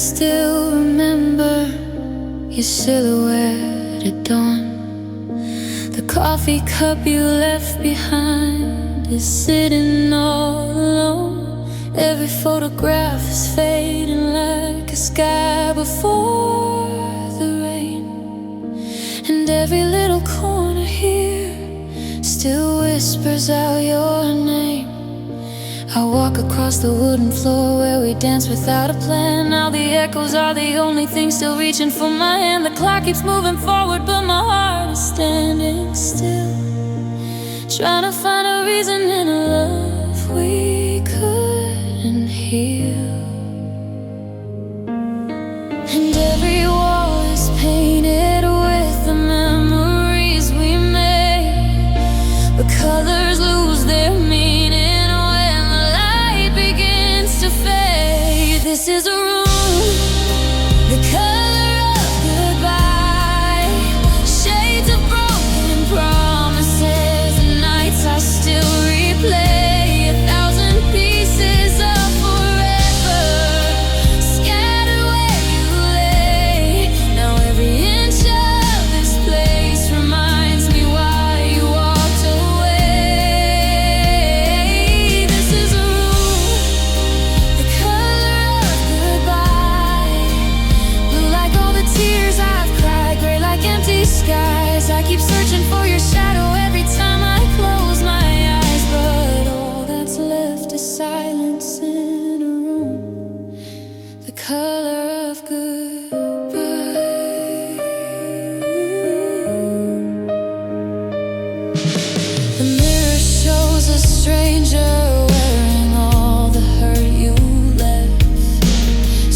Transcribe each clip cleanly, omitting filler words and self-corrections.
still remember your silhouette at dawn. The coffee cup you left behind is sitting all alone. Every photograph is fading like a sky before the rain. And every little corner here still whispers out your name. I walk across the wooden floor where we dance without a plan. Now the echoes are the only thing still reaching for my hand. The clock keeps moving forward but my heart is standing still, trying to find a reason in a love we couldn't heal. And every wall is painted with the memories we made. The colors lose their meaning. This is a room, the color of goodbye, shades of broken promises, and nights I still replay. 1,000 pieces of forever, scattered where you lay. Now every inch of this place reminds me why you walked away. This is a room, the color tears I've cried, gray like empty skies. I keep searching for your shadow every time I close my eyes, but all that's left is silence in a room, the color of goodbye. The mirror shows a stranger wearing all the hurt you left,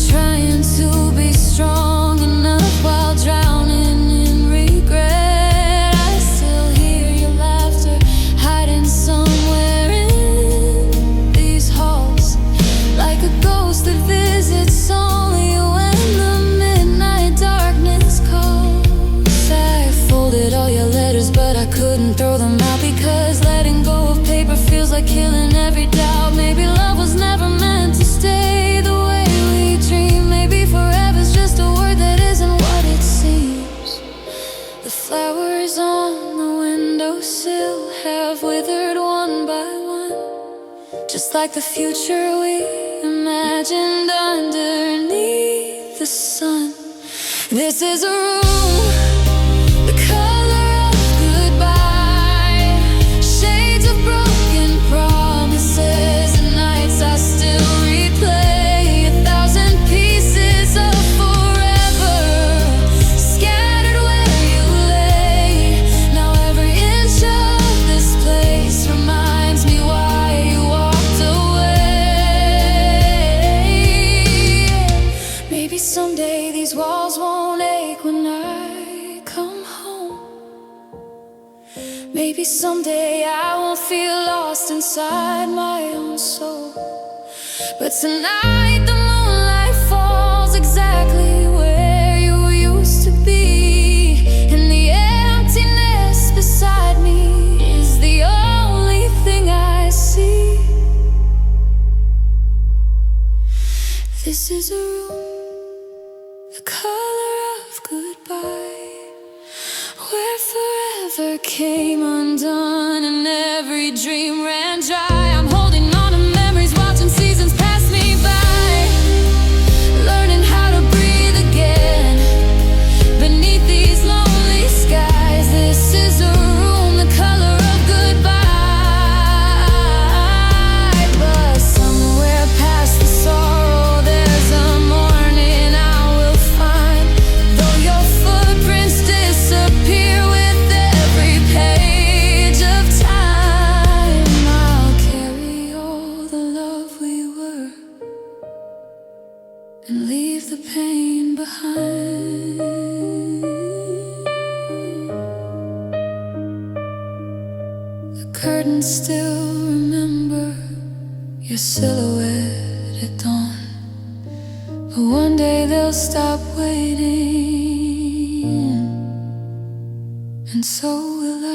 trying to be strong while drowning in regret. I still hear your laughter hiding somewhere in these halls, like a ghost that visits only when the midnight darkness calls. I folded all your letters but I couldn't throw them out, because letting go of paper feels like killing every doubt. Maybe love was never meant to stay the way we dream. Maybe forever's just a word that isn't what it seems. The flowers on the windowsill have withered one by one, just like the future we imagined underneath the sun. This is a room, the color of goodbye, shades of broken promises, and nights I still replay. 1,000 pieces of forever, scattered where you lay. Now every inch of this place reminds me why you walked away. Maybe someday these walls won't ache when I come home. Maybe someday I won't feel lost inside my own soul. But tonight the moonlight falls exactly where you used to be, and the emptiness beside me is the only thing I see. This is a room, the color of goodbye, where forever came undone and every dream ran dry. I'm holding on to memories, watching seasons pass me by, learning how to breathe again beneath these lonely skies. This is a room, the color of goodbye, but somewhere past the sorrow there's a morning I will find. Though your footprints disappear with every page of time, I'll carry all the love we were and leave the pain behind. The curtains still remember your silhouette at dawn, but one day they'll stop waiting, and so will I.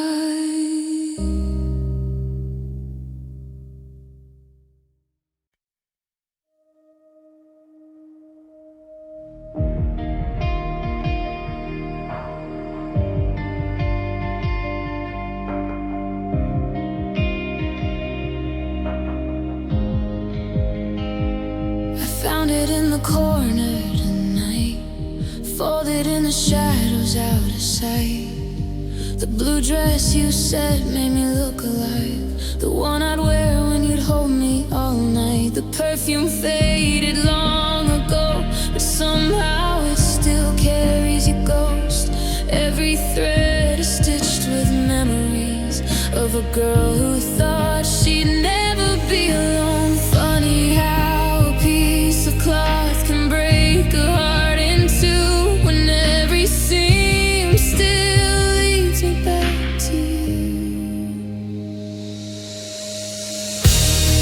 haunted in the shadows out of sight. The blue dress you said made me look alive, the one I'd wear when you'd hold me all night. The perfume faded long ago, but somehow it still carries your ghost. Every thread is stitched with memories of a girl who thought she'd never be alone. Funny how a piece of cloth can break a heart in two, when every seam still leads me back to you.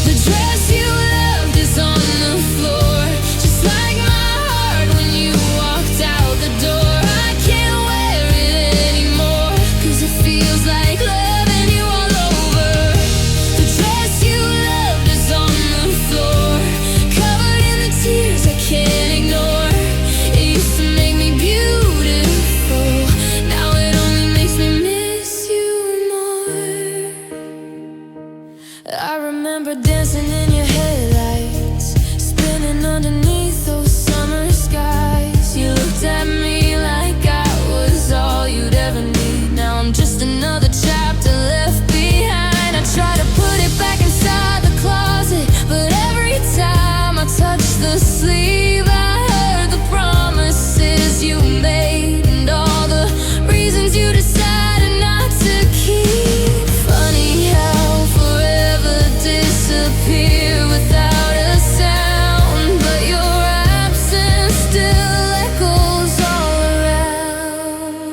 The dress you loved is on the floor, just like my heart when you walked out the door. I can't wear it anymore, 'cause it feels like loving you all over. The dress you loved is on the floor, covered in the tears I can't ignore. It used to make me beautiful, now it only makes me miss you more. I remember dancing in your headlights, spinning underneath those summer skies. You looked at me like I was all you'd ever need. Now I'm just another chapter left behind. I try to put it back inside the closet, but every time I touch the sleeve, I heard the promises you made and all the reasons you decided not to keep. Funny how forever disappear without a sound, but your absence still echoes all around.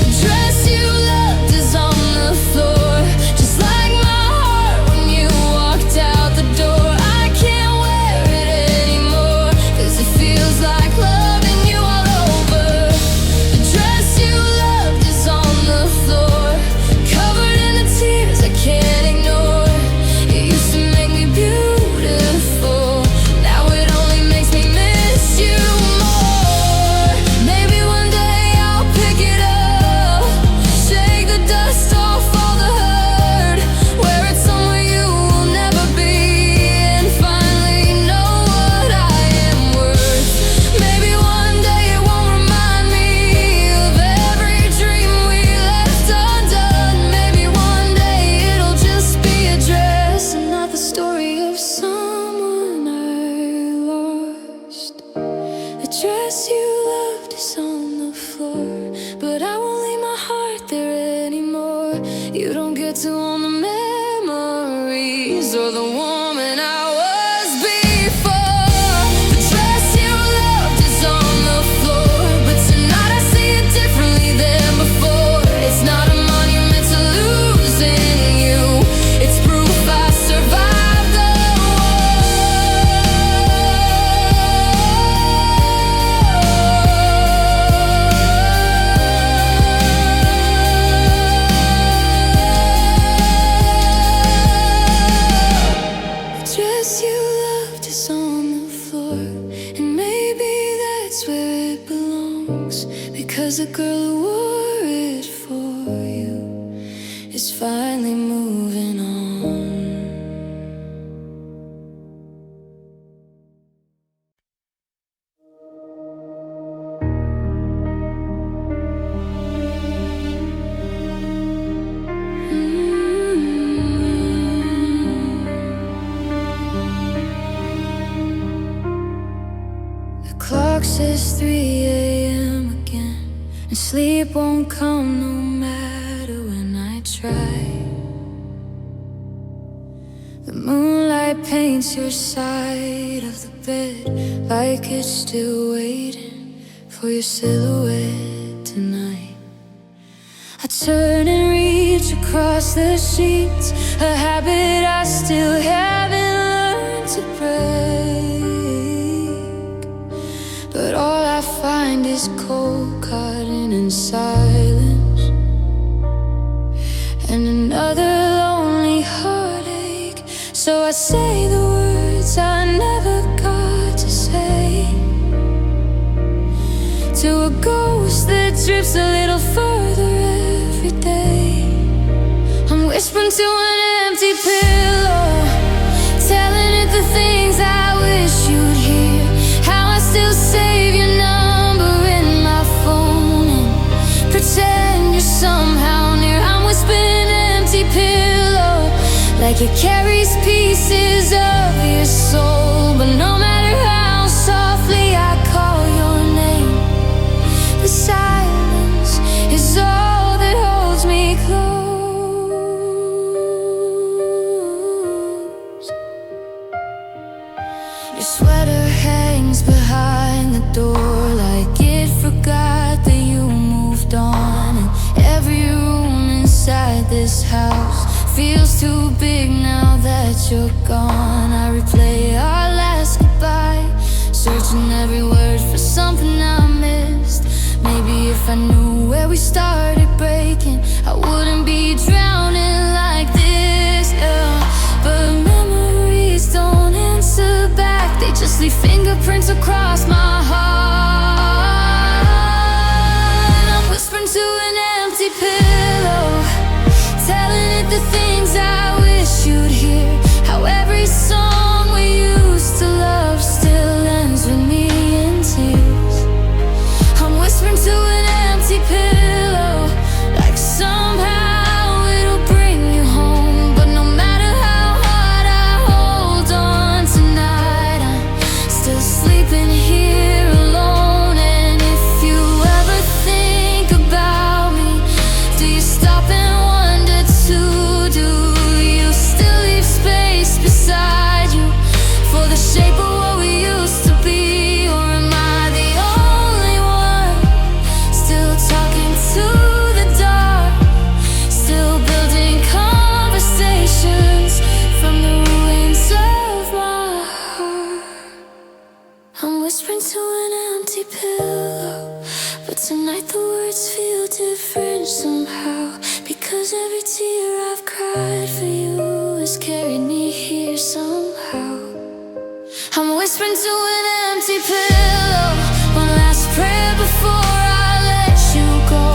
The dress you loved is on the floor, just like my heart when you walked out the door. I can't wear it anymore, 'cause it feels like loving you all over. The dress you loved is on the floor, covered in the tears I can't ignore. It used to make me beautiful, now it only makes me miss you more. Maybe one day I'll pick it up, shake the dust off all the hurt, wear it somewhere you will never be, and finally know what I am worth. Maybe one day it won't remind me of every dream we left undone. Maybe one day it'll just be a dress, another story of someone I lost. The dress you loved is on the floor, but I won't leave my heart there anymore. You don't get to own the memories or the woman I was before. The dress you loved is on the floor, but tonight I see it differently than before. It's not a monument to losing you, it's proof I survived the The dress you loved is on the floor, and maybe that's where it belongs, because the girl who wore it for you is finally moving on. The clock says 3 a.m. again, and sleep won't come no matter when I try. The moonlight paints your side of the bed like it's still waiting for your silhouette tonight. I turn and reach across the sheets, a habit I still haven't learned to break. But all I find is cold cotton and silence, and another lonely heartache. So I say the words I never got to say, to a ghost that drifts a little further every day. I'm whispering to an empty pillow, telling it the things I wish you'd hear. How I still say like it carries pieces of your soul. But no matter how softly I call your name, the silence is all that holds me close. Your sweater hangs behind the door like it forgot that you moved on. And every room inside this house feels too big now that you're gone. I replay our last goodbye, searching every word for something I missed. Maybe if I knew where we started breaking, I wouldn't be drowning like this, yeah. But memories don't answer back, they just leave fingerprints across my heart. I'm whispering to an empty pillow, telling it the things I wish you'd hear. How every song we used to love still ends with me in tears. I'm whispering to an empty pillow, like somehow it'll bring you home. But no matter how hard I hold on tonight, I'm still sleeping here alone. And if you ever think about me, do you stop and wonder too? Do you still leave space beside you for the shape of what we used to be? Or am I the only one still talking to the dark, still building conversations from the ruins of my heart? I'm whispering to an empty pillow, but tonight the words feel different somehow, because every tear I've cried for you has carried me here somehow. I'm whispering to an empty pillow, one last prayer before I let you go.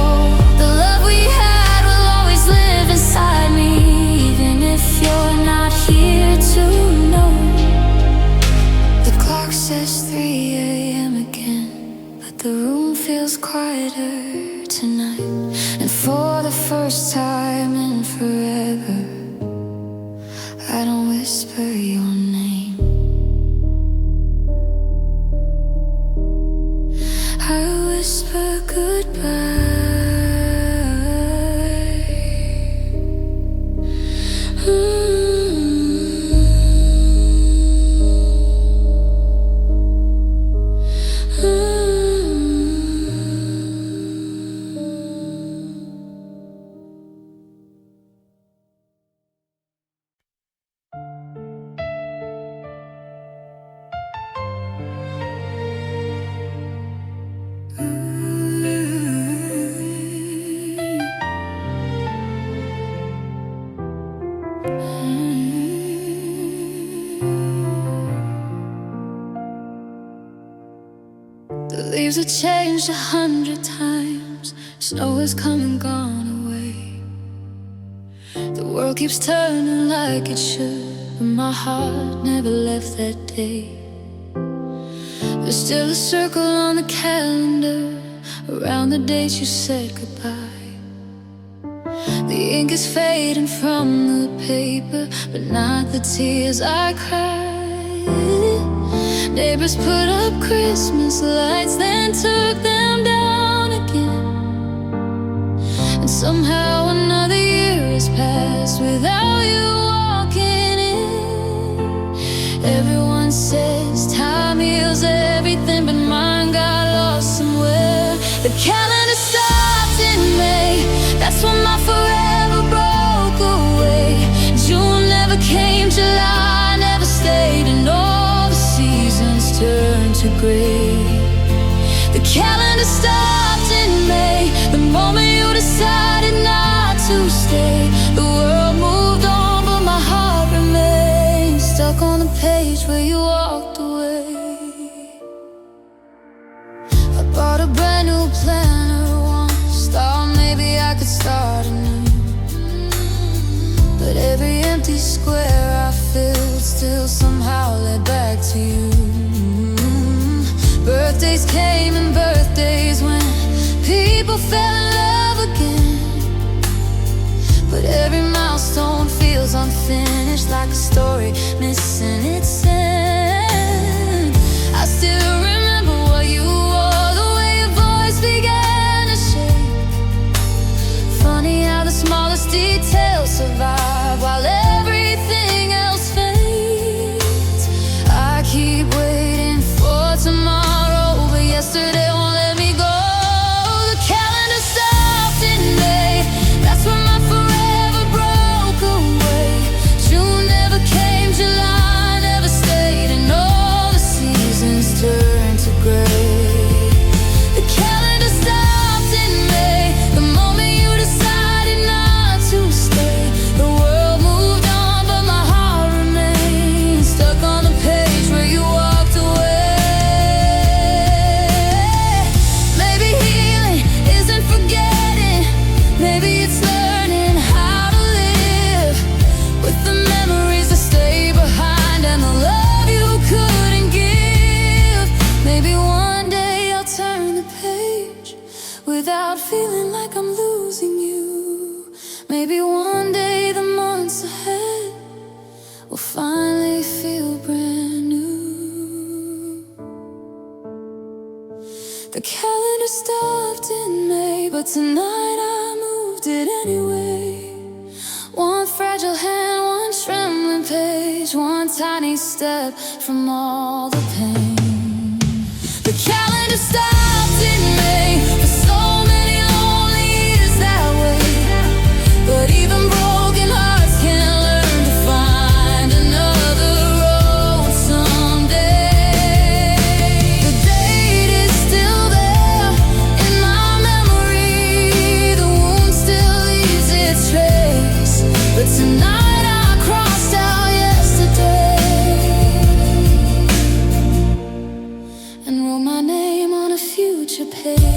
The love we had will always live inside me, even if you're not here to know. The clock says 3 a.m. again, but the room feels quieter tonight. And for the first time in forever, I don't whisper your name. I whisper goodbye. The leaves are changed 100 times, snow has come and gone away. The world keeps turning like it should, but my heart never left that day. There's still a circle on the calendar around the date you said goodbye. The ink is fading from the paper, but not the tears I cried. Neighbors put up Christmas lights, then took them down again. And somehow another year has passed without you walking in. Everyone says time heals everything, but mine got lost somewhere. The calendar stopped in May, that's when my forever broke away. June never came, July never stayed, and all the seasons turned to gray. The calendar stopped in May, the moment you decided not to stay. The world moved on, but my heart remains stuck on the page where you walked away. I bought a brand new planner once, thought maybe I could start anew. But every empty square I filled still somehow led back to you. Birthdays came and birthdays went, people fell in love again. But every milestone feels feels unfinished, like a story missing its end. I still remember what you wore, the way your voice began to shake. Funny how the smallest details survive while everything else fades. I keep waiting for tomorrow, but yesterday won't let me go. The calendar stopped in May, that's when my forever broke away. June never came, July never stayed, and all the seasons turned to gray. The calendar stopped in May, the moment you decided not to stay. The world moved on, but my heart remains stuck on the page where you walked away. Maybe healing isn't forgetting, maybe it's learning how to live with the memories that stay behind and the love you couldn't give. Maybe one day I'll turn the page without feeling like I'm losing you. Maybe one day the months ahead will finally feel brand new. The calendar stopped in May, but tonight I moved it anyway. One fragile hand, one trembling page, one tiny step from all the pain. The calendar stopped in May, for so many lonely years that way. But even broken hearts can learn to find another road someday. The date is still there in my memory, the wound still leaves its trace. But tonight I crossed out yesterday and wrote my name on a future page.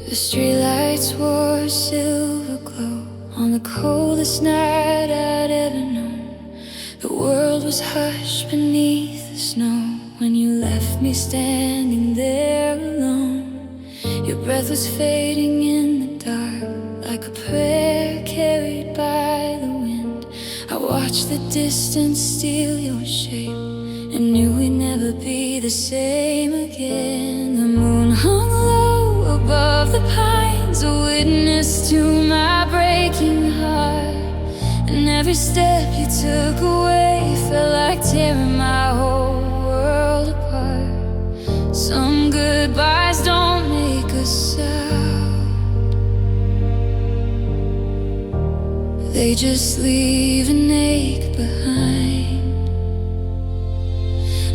The streetlights wore a silver glow on the coldest night I'd ever known. The world was hushed beneath the snow when you left me standing there alone. Your breath was fading in the dark, like a prayer carried by the wind. I watched the distance steal your shape and knew we'd never be the same again. The moon hung low above the pines, a witness to my breaking heart. And every step you took away felt like tearing my whole world apart. Some goodbyes don't make a sound, they just leave an ache behind.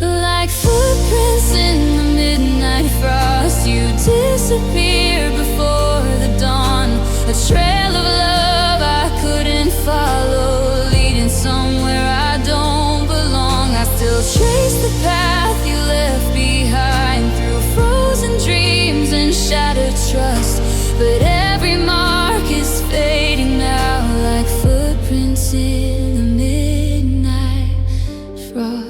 Like footprints in the midnight frost, you disappeared before the dawn. A trail of love I couldn't follow, leading somewhere I don't belong. I still trace the path you left behind, through frozen dreams and shattered trust. But every mark is fading now, like footprints in the midnight frost.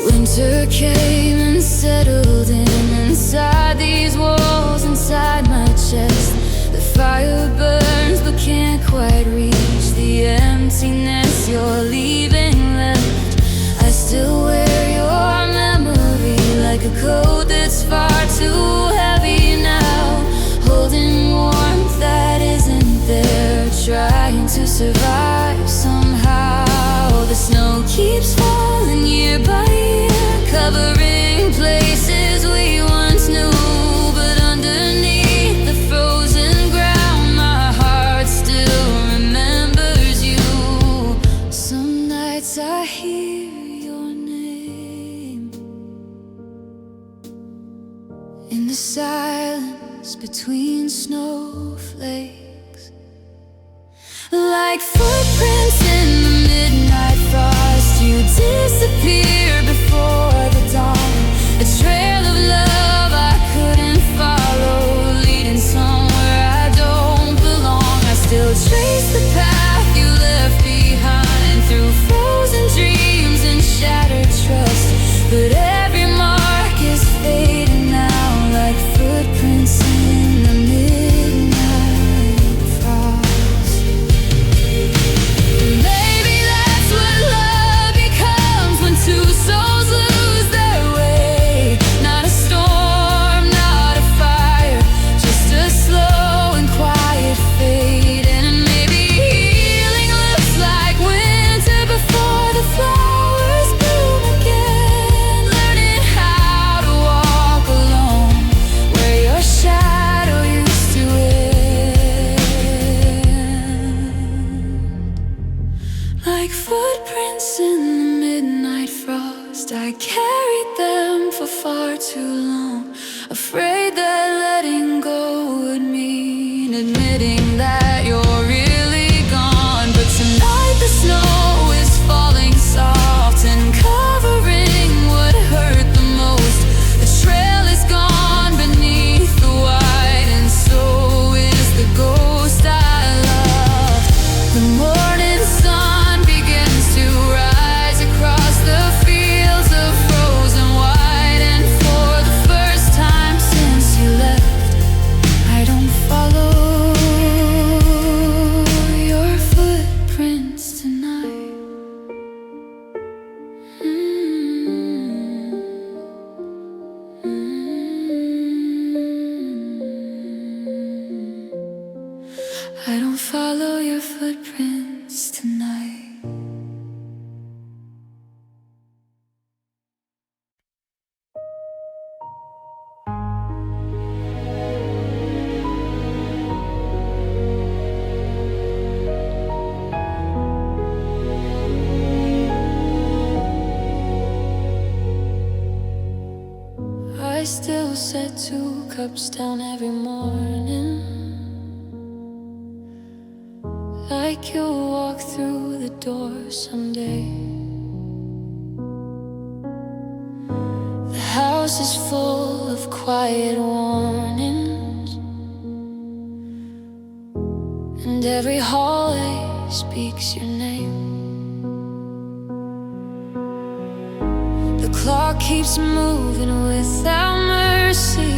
Winter came and settled in inside these walls, inside my chest. The fire burns but can't quite reach the emptiness you're leaving left. I still wear your memory like a coat that's far too heavy now, holding warmth that isn't there, trying to survive somehow. The snow keeps falling year by year, covering places we once knew. But underneath the frozen ground, my heart still remembers you. Some nights I hear your name in the silence between snowflakes, like footprints in the midnight frost. You disappear before the dawn, a trail of love I couldn't follow, leading somewhere I don't belong. I still trace the path you left behind, through frozen dreams and shattered trust, but every mark is fading now, like footprints in the midnight frost. Maybe that's what love becomes, when two souls lose their way. Not a storm, not a fire, just a slow and quiet fade. And maybe healing looks like winter before the flowers bloom again, learning how to walk alone where your shadow used to end. Like footprints in the midnight frost, I carried them for far too long, afraid that letting go would mean admitting that you're really gone. But tonight the snow is falling soft and covering what hurt the most. The trail is gone beneath the white, and so is the ghost I loved. The morning sun begins to rise across the fields of frozen white, and for the first time since you left, I don't follow your footprints tonight. I don't follow your footprints tonight. I still set 2 cups down every morning, like you'll walk through the door someday. The house is full of quiet warnings, and every hallway speaks your name. The clock keeps moving without mercy,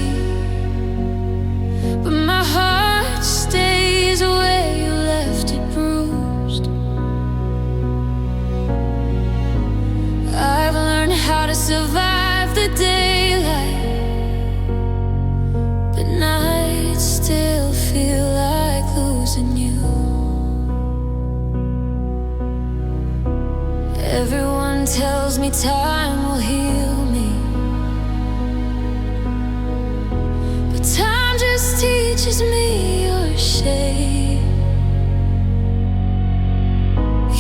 but my heart stays where you left it bruised. I've learned how to survive the daylight, but nights still feel like losing you. Everyone tells me time will heal me, but time just teaches me your shade.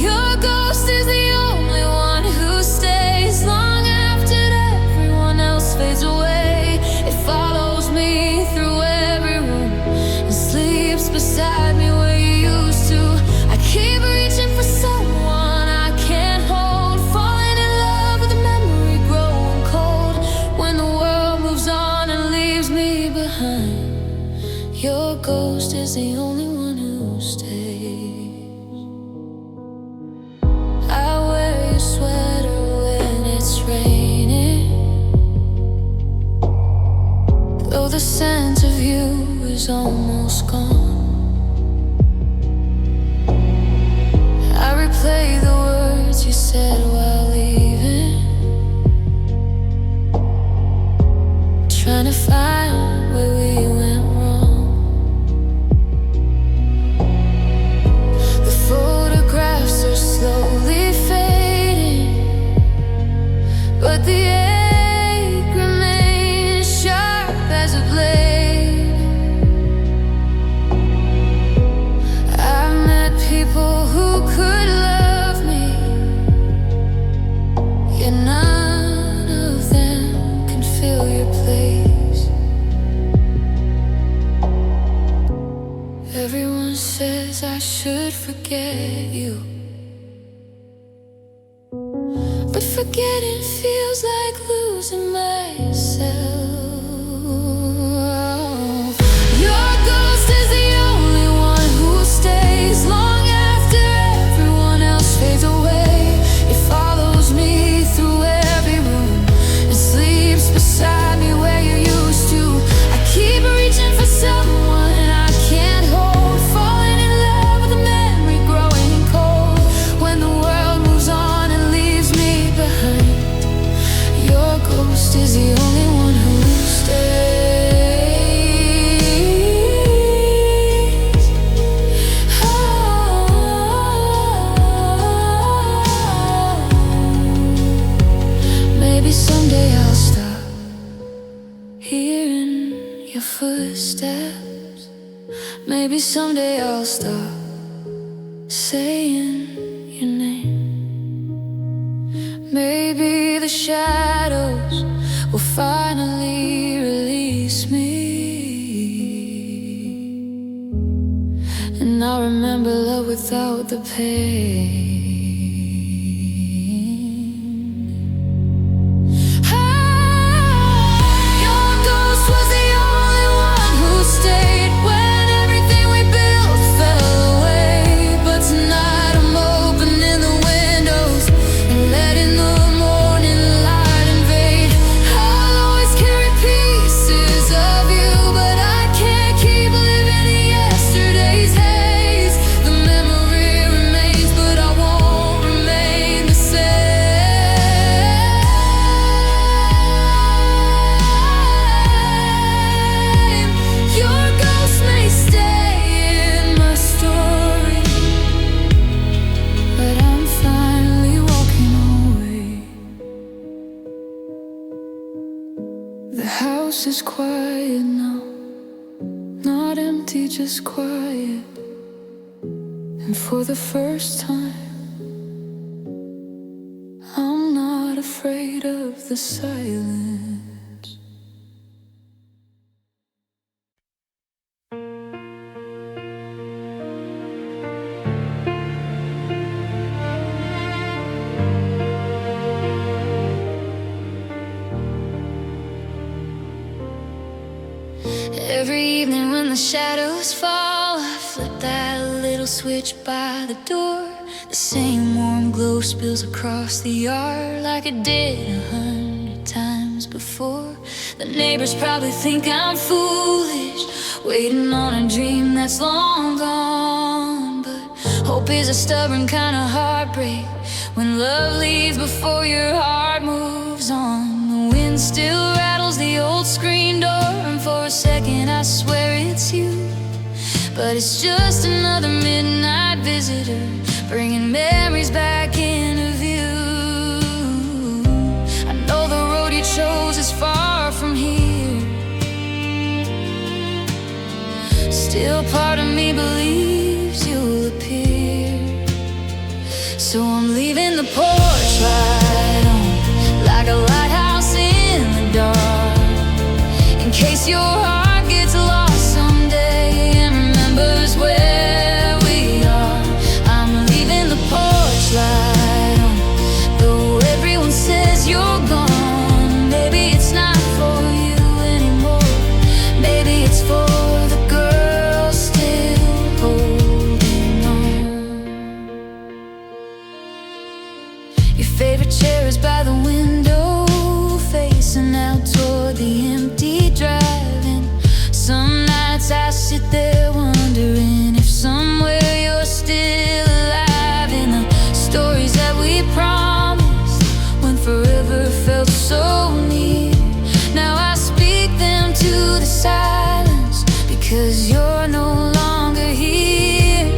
Your ghost is the only one who stays long after everyone else fades away. It follows me through every room and sleeps beside me where you used to. I keep reaching for someone I can't hold, falling in love with a memory growing cold. When the world moves on and leaves me behind, your ghost is the only one who stays. I wear your sweater when it's raining, though the scent of you is almost gone. I replay the words you said while leaving, trying to find where we went wrong. The photographs are slowly fading, but the ache remains sharp as a blade. forget you. But forgetting feels like losing myself. Your ghost is the only one who stays long after everyone else fades away. It follows me through every room and sleeps beside me where you used to. I keep reaching for someone I can't hold, falling in love with a memory growing cold. When the world moves on and leaves me behind, your ghost is the only one who stays. Maybe someday I'll stop hearing your footsteps. Maybe someday I'll stop saying your name. Maybe the shadows will finally release me, and I'll remember love without the pain. Your ghost was the only one who stayed when everything we built fell away. But tonight I'm opening the windows and letting the morning light invade. I'll always carry pieces of you, but I can't keep living in yesterday's haze. The memory remains, but I won't remain the same. Your ghost may stay in my story, but I'm finally walking away. The house is quiet now, not empty, just quiet. And for the first time, I'm not afraid of the silence. Every evening when the shadows fall, I flip that little switch by the door. The same warm glow spills across the yard like it did 100 times before. The neighbors probably think I'm foolish, waiting on a dream that's long gone. But hope is a stubborn kind of heartbreak when love leaves before your heart moves on. The wind still rattles the old screen door, and for a second I swear it's you. But it's just another midnight visitor, bringing memories back into view. I know the road you chose is far from here. Still part of me believes you'll appear. So I'm leaving the porch light on, like a lighthouse in the dark, in case your heart gets lost someday and remembers where we are. I'm leaving the porch light on, though everyone says you're gone. Maybe it's not for you anymore, maybe it's for the girl still holding on. Your favorite chair is by the window, facing out toward the empty drive. And some nights I sit there wondering if somewhere you're still alive. In the stories that we promised when forever felt so near, now I speak them to the silence because you're no longer here.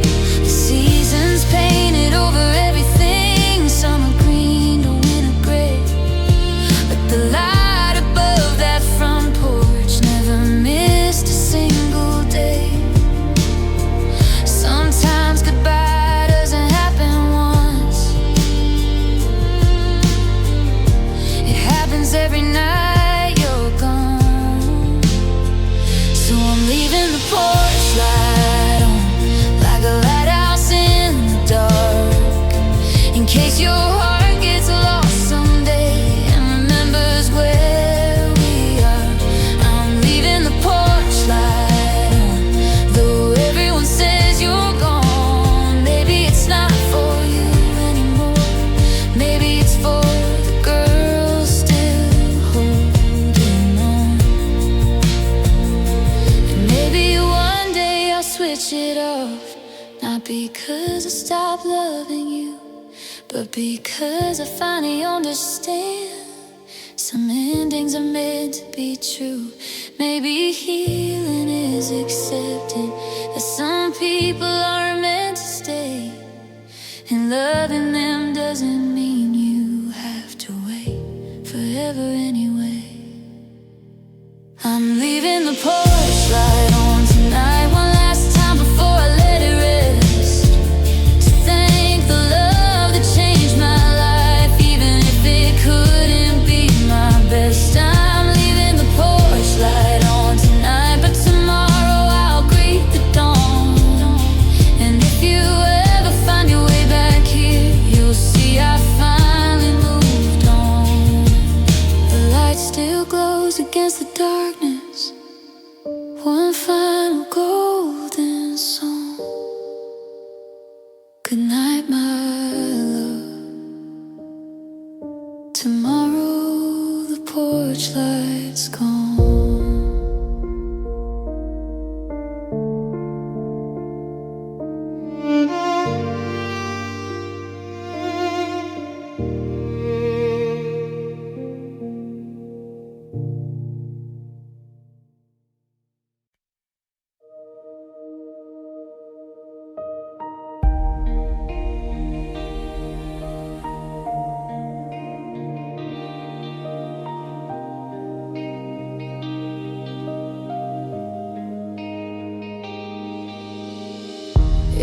The seasons painted over everything, summer green to winter gray, but the light above that front porch never missed a single day. Sometimes goodbye doesn't happen once, case your heart gets lost someday and remembers where we are. I'm leaving the porch light on, though everyone says you're gone. Maybe it's not for you anymore. Maybe it's for the girl still holding on. And maybe one day I'll switch it off, not because I stopped loving you, but because I finally understand some endings are meant to be true. Maybe healing is accepting that some people are meant to stay, and loving them doesn't mean you have to wait forever anyway. I'm leaving the porch light on tonight one last time before I let it rest, to thank the love that changed my life, even if it couldn't be my best. I'm leaving the porch light on tonight, but tomorrow I'll greet the dawn. And if you ever find your way back here, you'll see I finally moved on. The light still glows against the darkness, one final golden song. Good night, my love. Tomorrow the porch light's gone.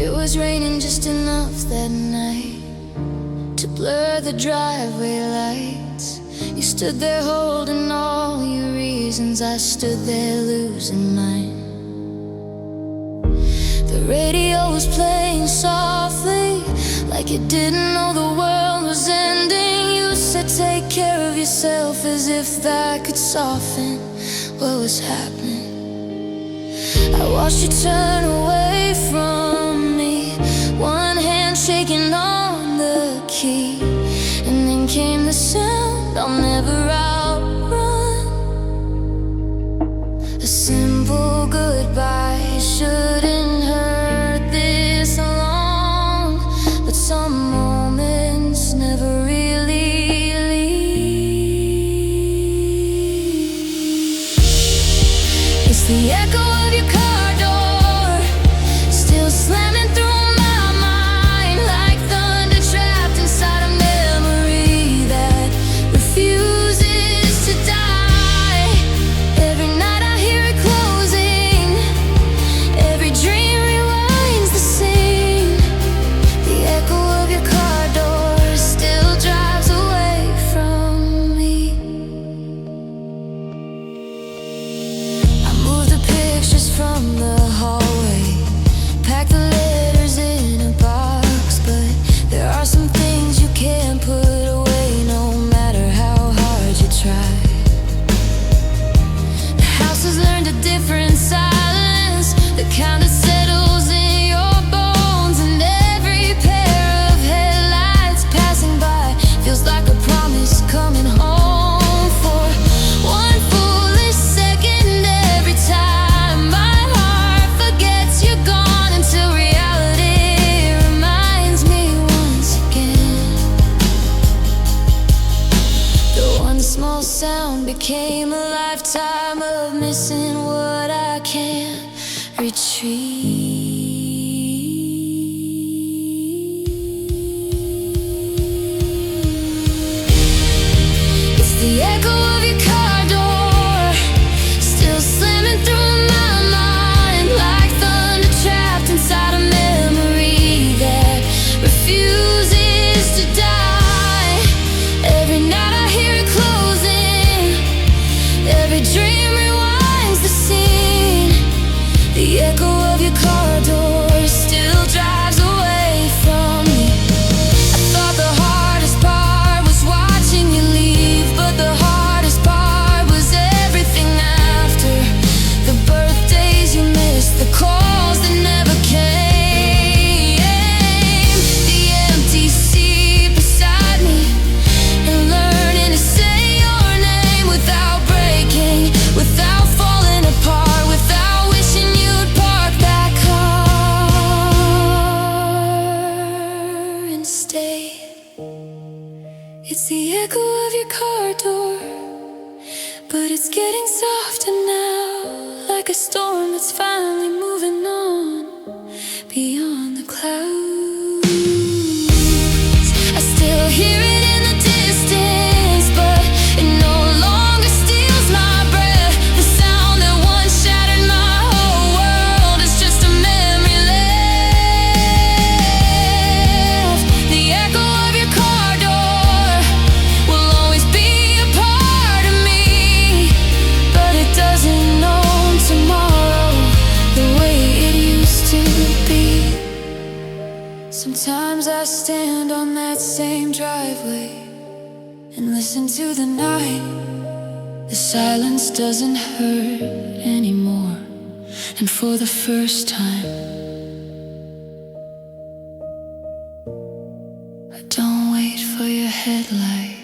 It was raining just enough that night to blur the driveway lights. You stood there holding all your reasons, I stood there losing mine. The radio was playing softly, like it didn't know the world was ending. You said take care of yourself, as if that could soften what was happening. I watched you turn away from me, one hand shaking on the key, and then came the sound I'll never outrun. A simple goodbye shouldn't hurt this long, but some moments never really leave. It's the echo of your car door, still slamming through my mind like thunder trapped inside a memory that refuses to die. Every night I hear it closing, every dream rewinds the scene. The echo of your car door still drives away from me. I moved the pictures from the hallway, pack the letters in a box, but there are some things you can't put away, no matter how hard you try. The house has learned a different silence, the kind that settles in your bones, and every pair of headlights passing by feels like a promise coming home for one foolish second. Every time my heart forgets you're gone, until reality reminds me once again. The one small sound became a lifetime of missing what I can't retrieve. It's the echo of your car door, still slamming through my mind like thunder trapped inside a memory that refuses to die. Every night I hear it closing, every dream rewinds the scene. The echo of your car It's the echo of your car door, but it's getting softer now, like a storm that's finally moving on beyond the clouds. I still hear it in the distance, but it no longer steals my breath. The sound that once shattered my whole world is just a memory left. The echo of your car door will always be a part of me, but it doesn't know tomorrow the way it used to be. Sometimes I stand on that same driveway and listen to the night. The silence doesn't hurt anymore, and for the first time I don't wait for your headlights.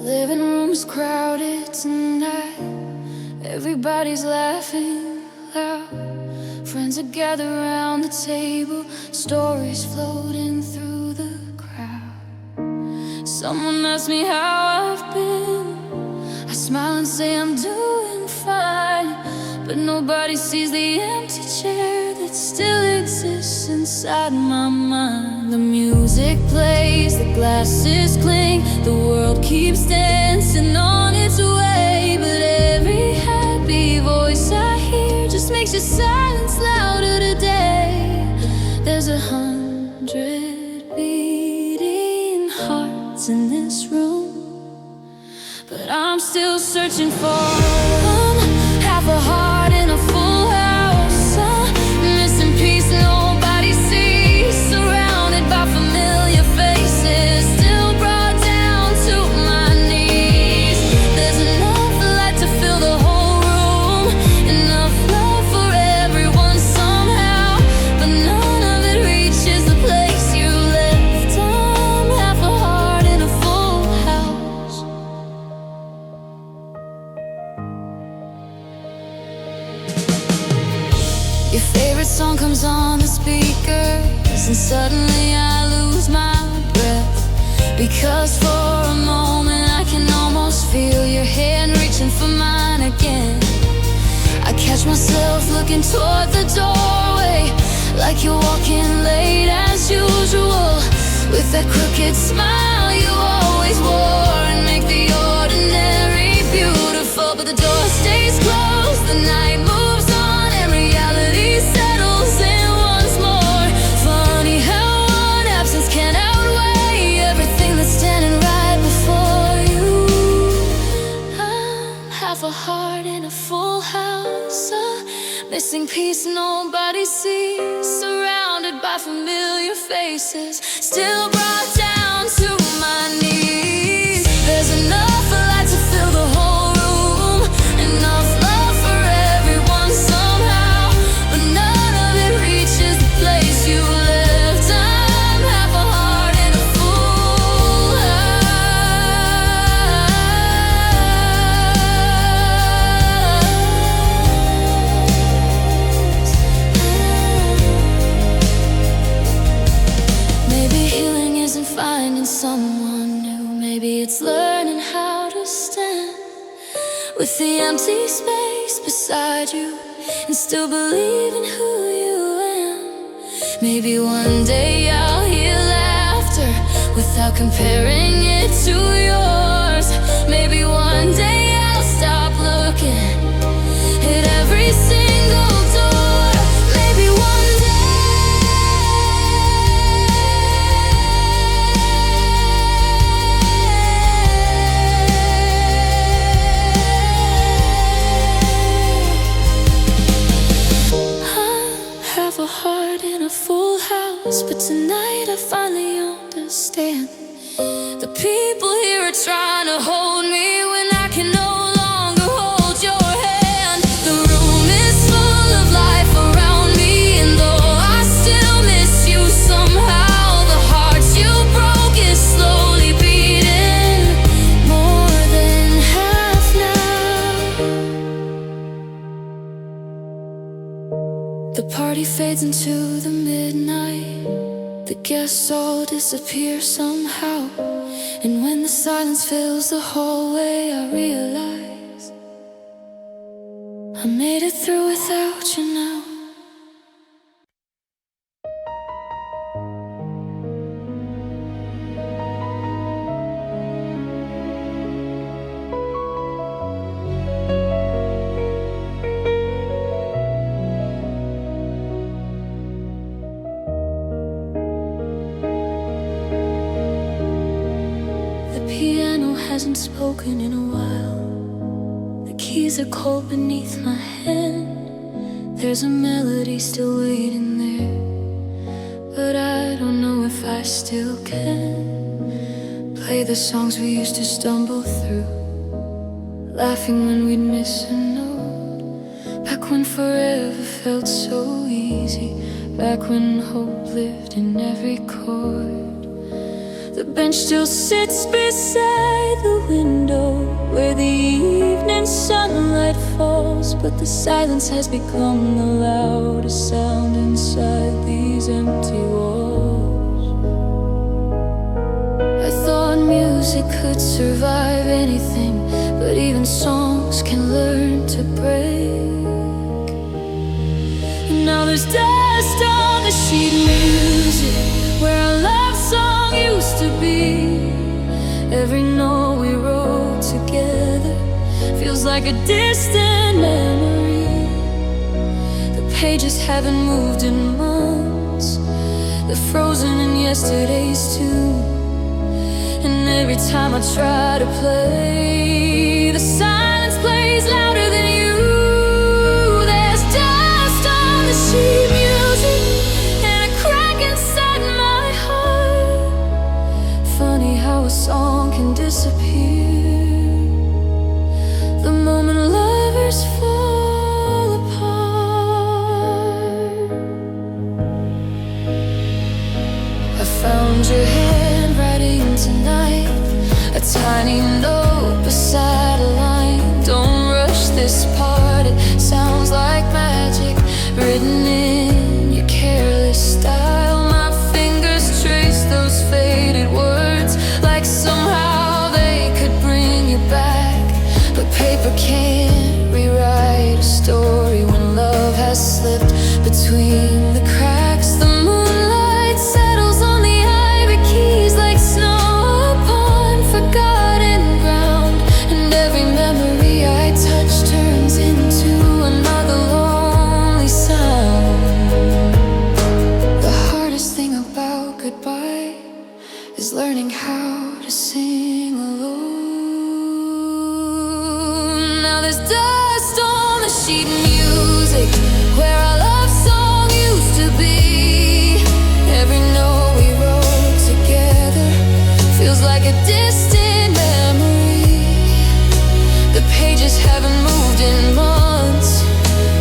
Living room's crowded tonight. Everybody's laughing loud. Friends are gathered around the table, stories floating through the crowd. Someone asks me how I've been. I smile and say I'm doing fine, but nobody sees the empty chair that still exists inside my mind. The music plays, the glasses clink, the world keeps dancing on its way, but every happy voice I hear just makes your silence louder today. There's 100 beating hearts in this room, but I'm still searching for half a heart in a full house, missing piece nobody sees, surrounded by familiar faces, still brought down to my knees. There's enough light to fill the whole room, enough love for everyone somehow, but none of it reaches the place you left. I'm half a heart in a full house. Your favorite song comes on the speakers, and suddenly I lose my breath, because for a moment I can almost feel your hand reaching for mine again. I catch myself looking toward the doorway, like you're walking late as usual, with that crooked smile you always wore, and make the ordinary beautiful. But the door stays closed, the night moves on, and reality settles in once more. Funny how one absence can outweigh everything that's standing right before you. I'm half a heart in a full house, a missing piece nobody sees, surrounded by familiar faces, still brought down to my knees. There's enough light to fill the whole room, enough love for everyone somehow, but none of it reaches the place you left. I'm half a heart in a full house. Maybe healing isn't finding someone new, maybe it's learning how to stand with the empty space beside you and still believe in who you am. Maybe one day I'll hear laughter without comparing it to yours. Maybe one day I'll stop looking at every single door. Maybe one day have a heart in a full house, but tonight I finally understand. The people here are trying to hold me when I can no longer hold your hand. The room is full of life around me, and The party fades into the midnight. The guests all disappear somehow. And when the silence fills the hallway, I realize I made it through without you now. Hasn't spoken in a while. The keys are cold beneath my hand. There's a melody still waiting there, but I don't know if I still can play the songs we used to stumble through, laughing when we'd miss a note. Back when forever felt so easy, back when hope lived in every chord. The bench still sits beside the window where the evening sunlight falls, but the silence has become the loudest sound inside these empty walls. I thought music could survive anything, but even songs can learn to break. Now there's dust on the sheet music where our love song used to be. Every note we wrote together feels like a distant memory. The pages haven't moved in months, they're frozen in yesterday's tune. And every time I try to play, the silence plays louder than you. There's dust on the sheet music and a crack inside my heart. Funny how a song can disappear the moment lovers fall apart. I found your handwriting tonight, a tiny note beside a line. Don't rush this part, it sounds like magic written in your careless style. My fingers trace those faded words like somehow they could bring you back. But paper can't rewrite a story when love has slipped between the cracks. The moonlight settles on the ivy keys like snow upon forgotten ground, and every memory I touch turns into another lonely sound. The hardest thing about goodbye is learning how to sing alone. Now there's dust on the sheet music where our love song used to be. Every note we wrote together feels like a distant memory. The pages haven't moved in months,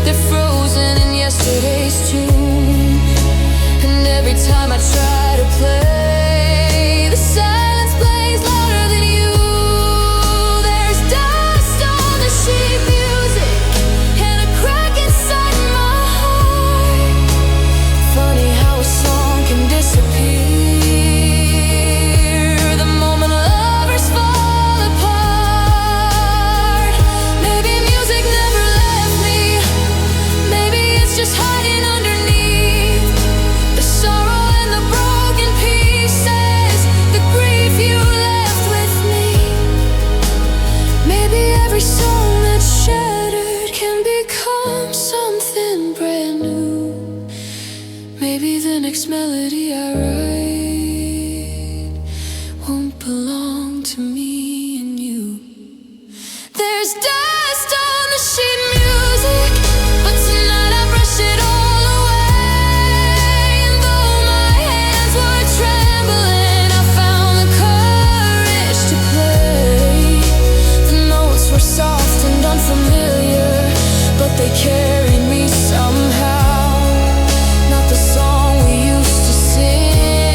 they're frozen in yesterday's tune. And every time I try to play, the silence plays louder than you. There's dust on the sheet music and a crack inside my heart. Funny how a song can disappear the moment lovers fall apart. Maybe music never left me, maybe it's just hiding underneath the sorrow and the broken pieces, the grief you left with me. Maybe every song that's shattered can become something brand new. Maybe the next melody I write won't belong to me and you. There's dust on the sheet music, but tonight I brush it all away. And though my hands were trembling, I found the courage to play. The notes were soft and unfamiliar, but they carried me somehow. Not the song we used to sing.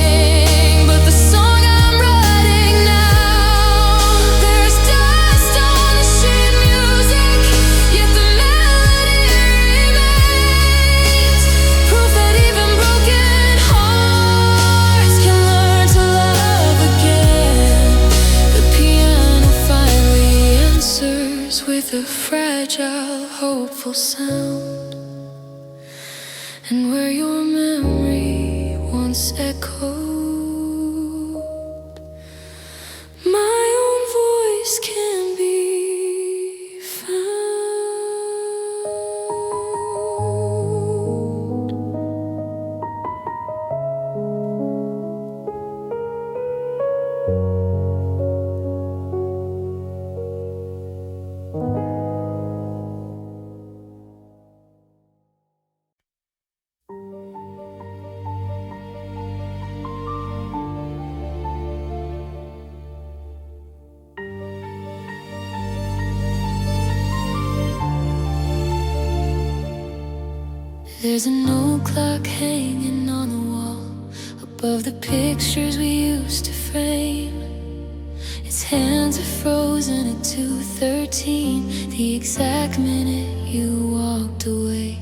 fragile, hopeful sound, and where your memory once echoed, my own voice can be found. There's an old clock hanging on the wall above the pictures we used to frame. Its hands are frozen at 2:13, the exact minute you walked away.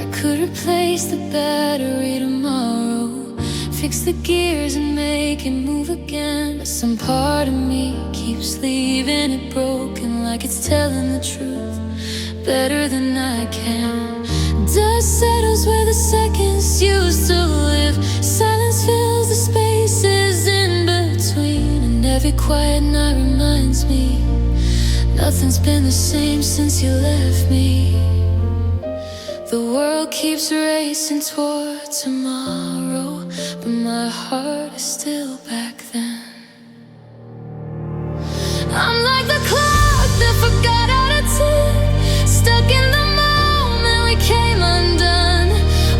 I could replace the battery tomorrow, fix the gears and make it move again, but some part of me keeps leaving it broken, like it's telling the truth better than I can. Dust settles where the seconds used to live. Silence fills the spaces in between, and every quiet night reminds me nothing's been the same since you left me. The world keeps racing toward tomorrow, but my heart is still back then. I'm like the clock that forgot how to tick, stuck in the moment we came undone,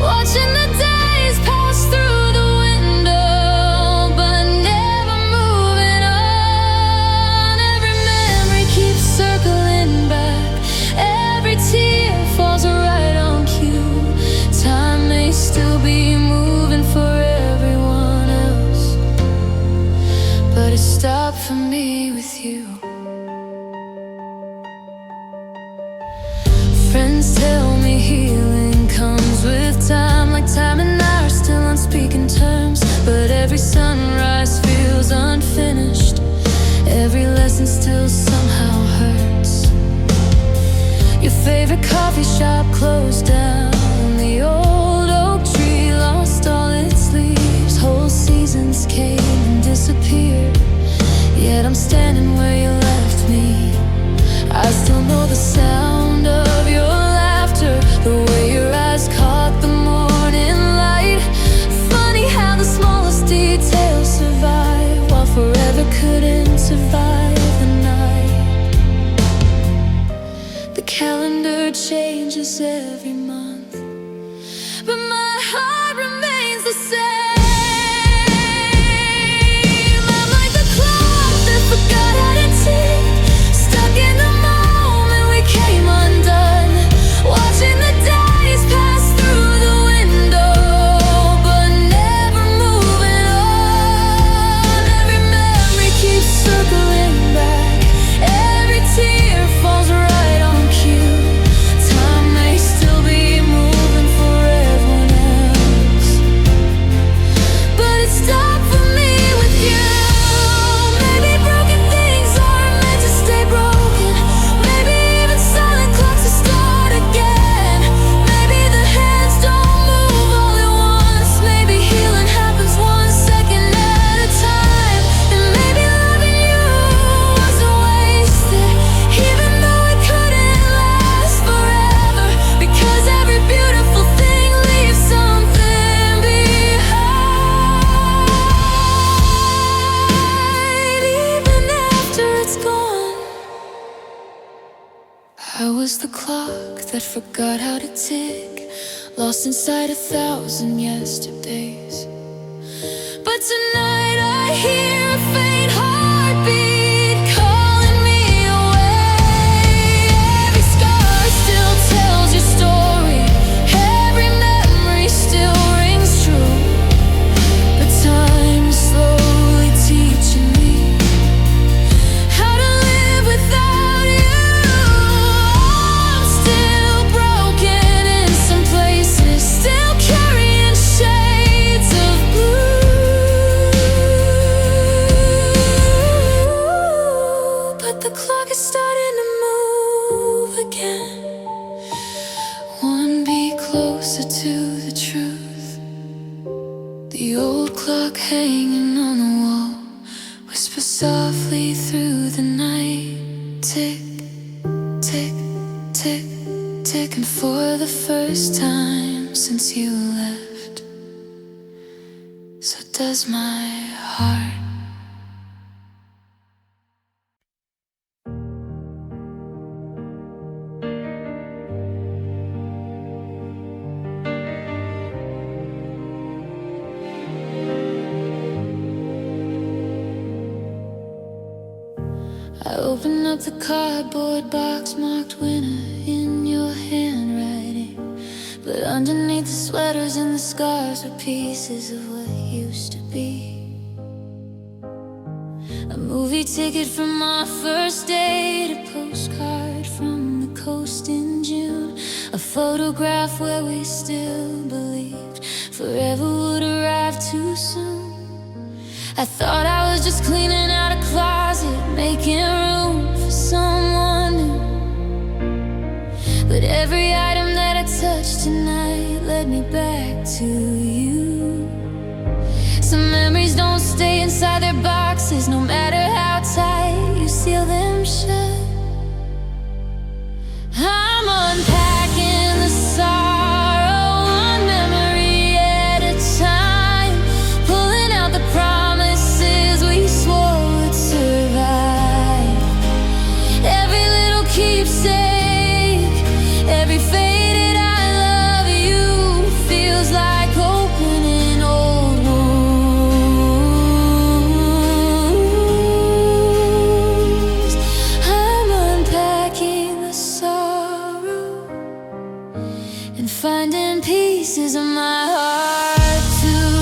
watching the days pass through the window, but never moving on. Every memory keeps circling back, every tear falls right on cue. Time may still be moving for everyone else, but it stopped for me with you. Friends tell me healing comes with time, like time and I are still on speaking terms, but every sunrise feels unfinished, every lesson still somehow hurts. Your favorite coffee shop closed down, the old oak tree lost all its leaves, whole seasons came and disappeared, yet I'm standing where you left me. I still know the sound of your laughter, the way your eyes caught the morning light. Funny how the smallest details survive, while forever couldn't survive the night. The calendar changes every month, but my heart remains the same. I'm like the clock that forgot how to tick, stuck in the moment we came undone, watching the days pass through the window, but never moving on. Every memory keeps circling back, every tear falls right on cue. Time may still be moving for everyone else, but it stopped for me with you. Maybe broken things aren't meant to stay broken, maybe even silent clocks will start again. Maybe the hands don't move all at once, maybe healing happens 1 second at a time, and maybe loving you wasn't wasted, even though it couldn't last forever, because every beautiful thing leaves something behind, even after it's gone. I was the clock that forgot how to tick, lost inside 1,000 yesterdays, but tonight I hear a faint heartbeat calling me away. Every scar still tells your story, every memory still rings true, but time is slowly teaching me how to live without you. I'm still broken in some places, still carrying shades of blue. clock hanging on the wall whispers softly through the night. Tick, tick, tick, ticking for the first time since you left. So does my heart. I open up the cardboard box marked winter in your handwriting, but underneath the sweaters and the scarves are pieces of what used to be. A movie ticket from our first date, a postcard from the coast in June, a photograph where we still believed forever would arrive too soon. I thought I was just cleaning out a closet, making room for someone new, but every item that I touched tonight led me back to you. Some memories don't stay inside their boxes, no matter how tight you seal them shut. I'm unpacking the sorrow, one memory at a time, pulling out the promises we swore would survive. Every little keepsake, every faded I love you feels like opening old wounds. I'm unpacking the sorrow and finding pieces of my heart too.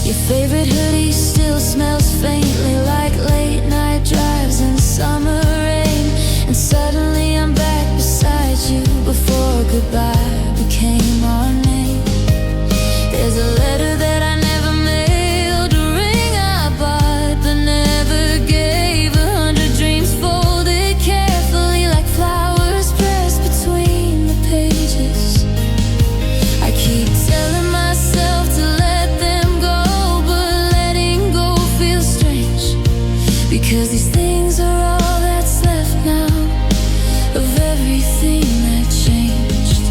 Your favorite hoodie still smells faintly like late night drives in summer rain, and suddenly I'm back beside you before goodbye became our name. There's a letter that I never mailed, a ring I bought but never gave, 100 dreams folded carefully like flowers pressed between the pages. I keep telling myself to let them go, but letting go feels strange, because these things are all that's left now of everything that changed.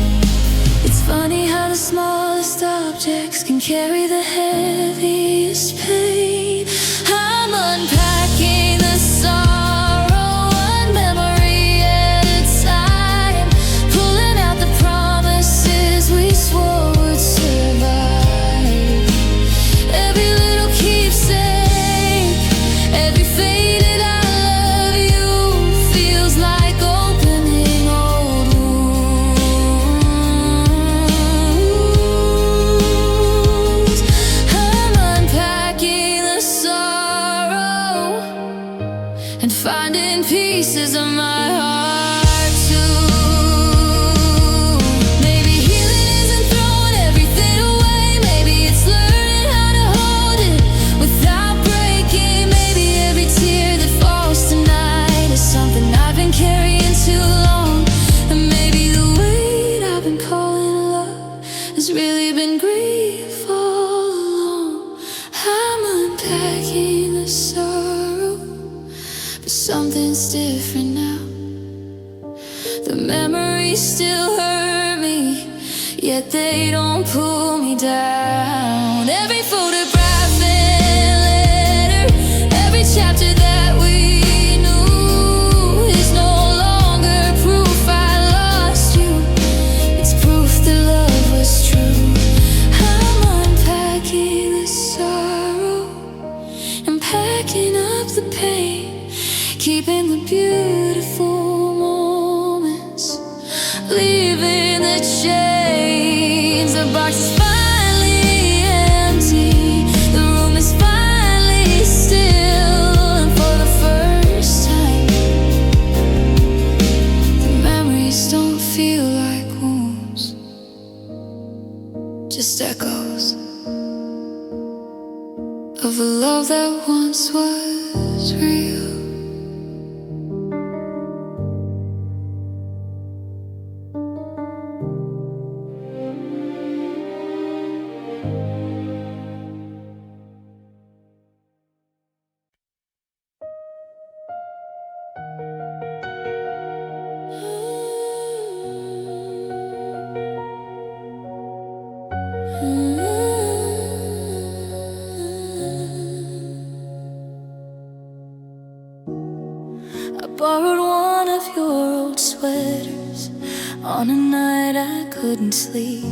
It's funny how the smallest objects can carry the heaviest pain. I'm unpacking the sorrow, one memory at a time, pulling out the promises we swore would survive. Every little keepsake, every faded I love you feels like opening old wounds. I'm unpacking the sorrow and finding pieces of my heart too. Maybe healing isn't throwing everything away, maybe it's learning how to hold it without breaking. Maybe every tear that falls tonight is something I've been carrying too long, and maybe the weight I've been calling love has really been grief all along. I'm unpacking the sorrow, but something's different now. The memories still hurt me, yet they don't pull me down. Every photograph and letter, every chapter that we knew is no longer proof I lost you. It's proof that love was true. I'm unpacking the sorrow and packing up the pain, keeping the beautiful moments, leaving the chains. The box is finally empty, the room is finally still, and for the first time the memories don't feel like wounds, just echoes of a love that once was was real. I borrowed one of your old sweaters on a night I couldn't sleep.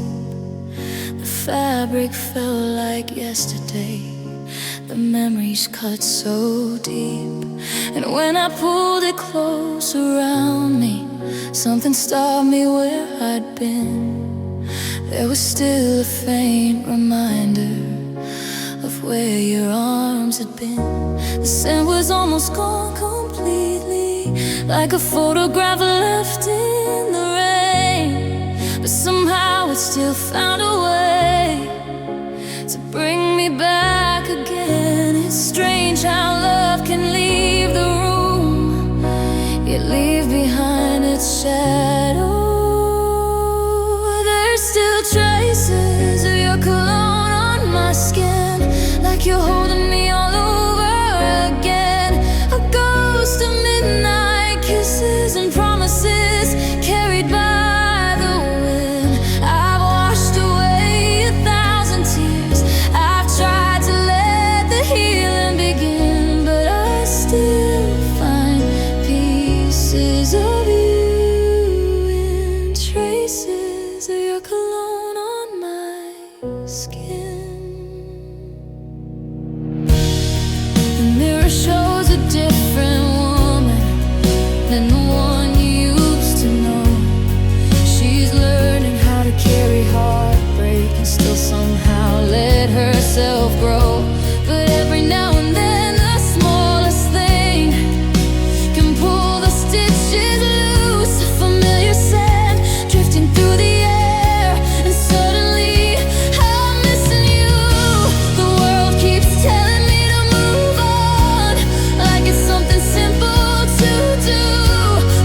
The fabric felt like yesterday, the memories cut so deep. And when I pulled it close around me, something stopped me where I'd been. There was still a faint reminder of where your arms had been. The scent was almost gone completely, like a photograph left in the rain. But somehow it still found a way to bring me back again. It's strange how love can leave the room, yet leave behind its shadow. There's still traces of your cologne on my skin, like you're holding me all over again. A ghost of midnight kisses and promises carried by the wind. I've washed away 1,000 tears. I've tried to let the healing begin, but I still find pieces of you and traces of your cologne on my skin. The mirror shows a different woman than the one you used to know. She's learning how to carry heartbreak and still somehow let herself grow. But every now and then the smallest thing can pull the stitches loose. A familiar scent drifting through the air, and suddenly I'm missing you. The world keeps telling me to move on, like it's something simple to do,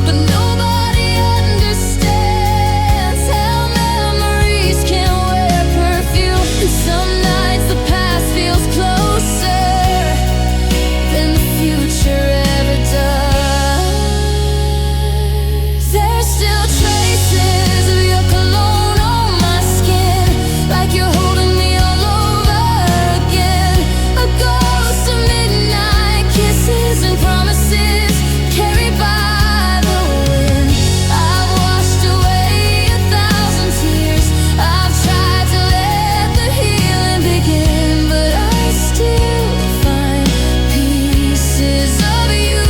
but nobody understands how memories can wear perfume. And some nights the past feels closer than the future ever does. There's still traces of your cologne on my skin, like you're holding me all over again. A ghost of midnight kisses and promises carried by the wind. I've washed away 1,000 tears. I've tried to let the healing begin, but I still find pieces of you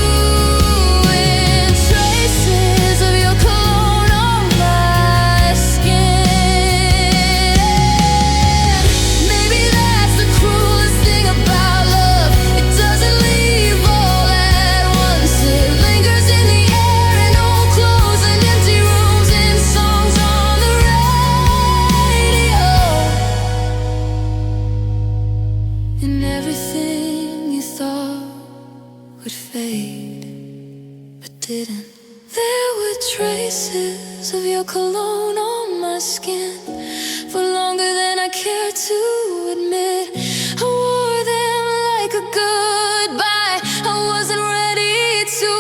and traces of your cologne on my skin. Maybe that's the cruelest thing about love. It doesn't leave all at once. It lingers in the air, in old clothes and empty rooms, and songs on the radio. And everything you thought would fade, but didn't. There were traces of your cologne on my skin for longer than I care to admit. I wore them like a goodbye. I wasn't ready to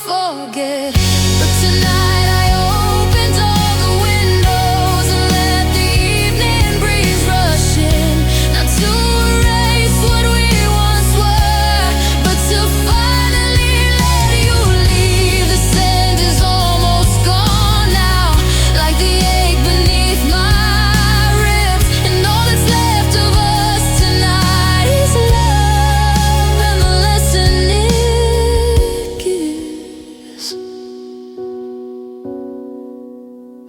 forget. But tonight I opened all the windows and let the evening breeze rush in. Not to erase what we once were, but to finally let you leave. The sand is almost gone now, like the ache beneath my ribs. And all that's left of us tonight is love and the lesson it gives.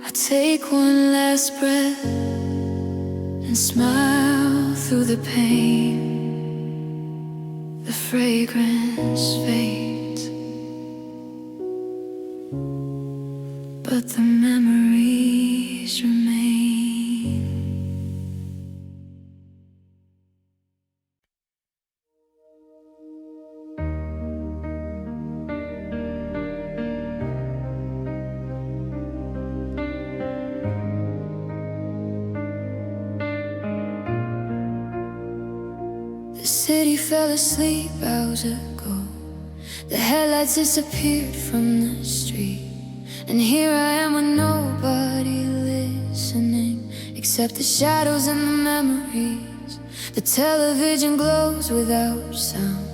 I take one last breath and smile through the pain. The fragrance fades, but the memories remain. The city fell asleep hours ago. The headlights disappeared from the street, and here I am with nobody listening except the shadows and the memories. The television glows without sound,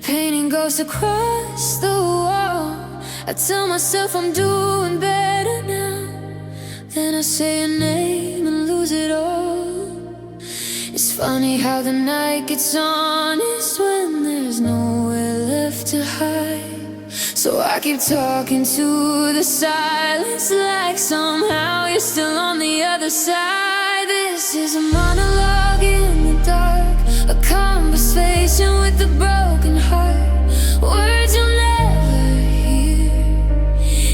painting ghosts across the wall. I tell myself I'm doing better now, then I say your name and lose it all. It's funny how the night gets honest when there's nowhere left to hide. So I keep talking to the silence, like somehow you're still on the other side. This is a monologue in the dark, a conversation with a broken heart. Words you'll never hear,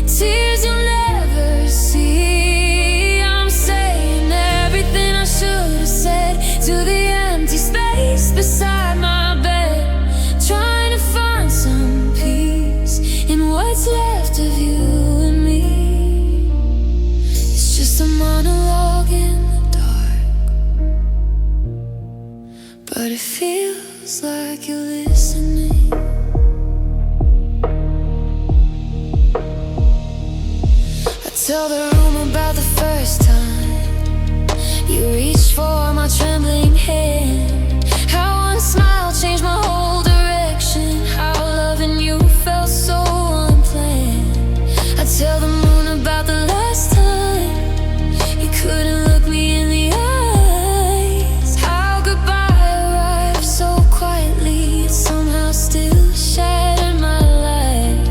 tears you'll never see. I'm saying everything I should have said to the empty space beside my bed, trying to find some peace in what's left of you and me. It's just a monologue in the dark, but it feels like you're listening. I tell the room about the first time you reached for my trembling hand, how one smile changed my whole direction, how loving you felt so unplanned. I tell the moon about the last time you couldn't look me in the eyes, how goodbye arrived so quietly, it somehow still shattered my life.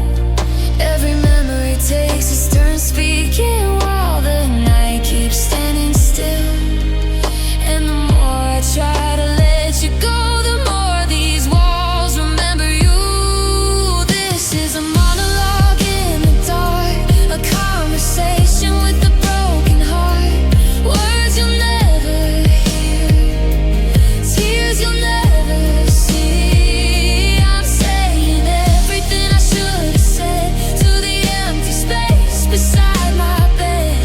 Every memory takes its turn speaking while the night keeps standing still. And the more I try to let you go, the more these walls remember you. This is a monologue in the dark, a conversation with a broken heart. Words you'll never hear, tears you'll never see. I'm saying everything I should have said to the empty space beside my bed,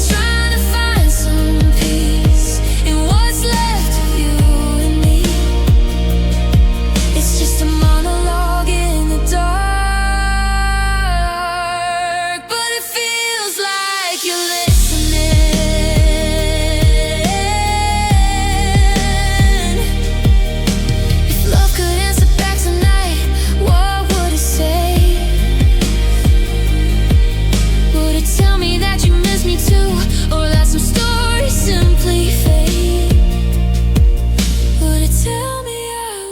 trying to find some peace in what's left of you and me. It's just a monologue in the dark, but it feels like you're listening. If love could answer back tonight, what would it say? Would it tell me that you miss me too, or that some stories simply fade? Would it tell me I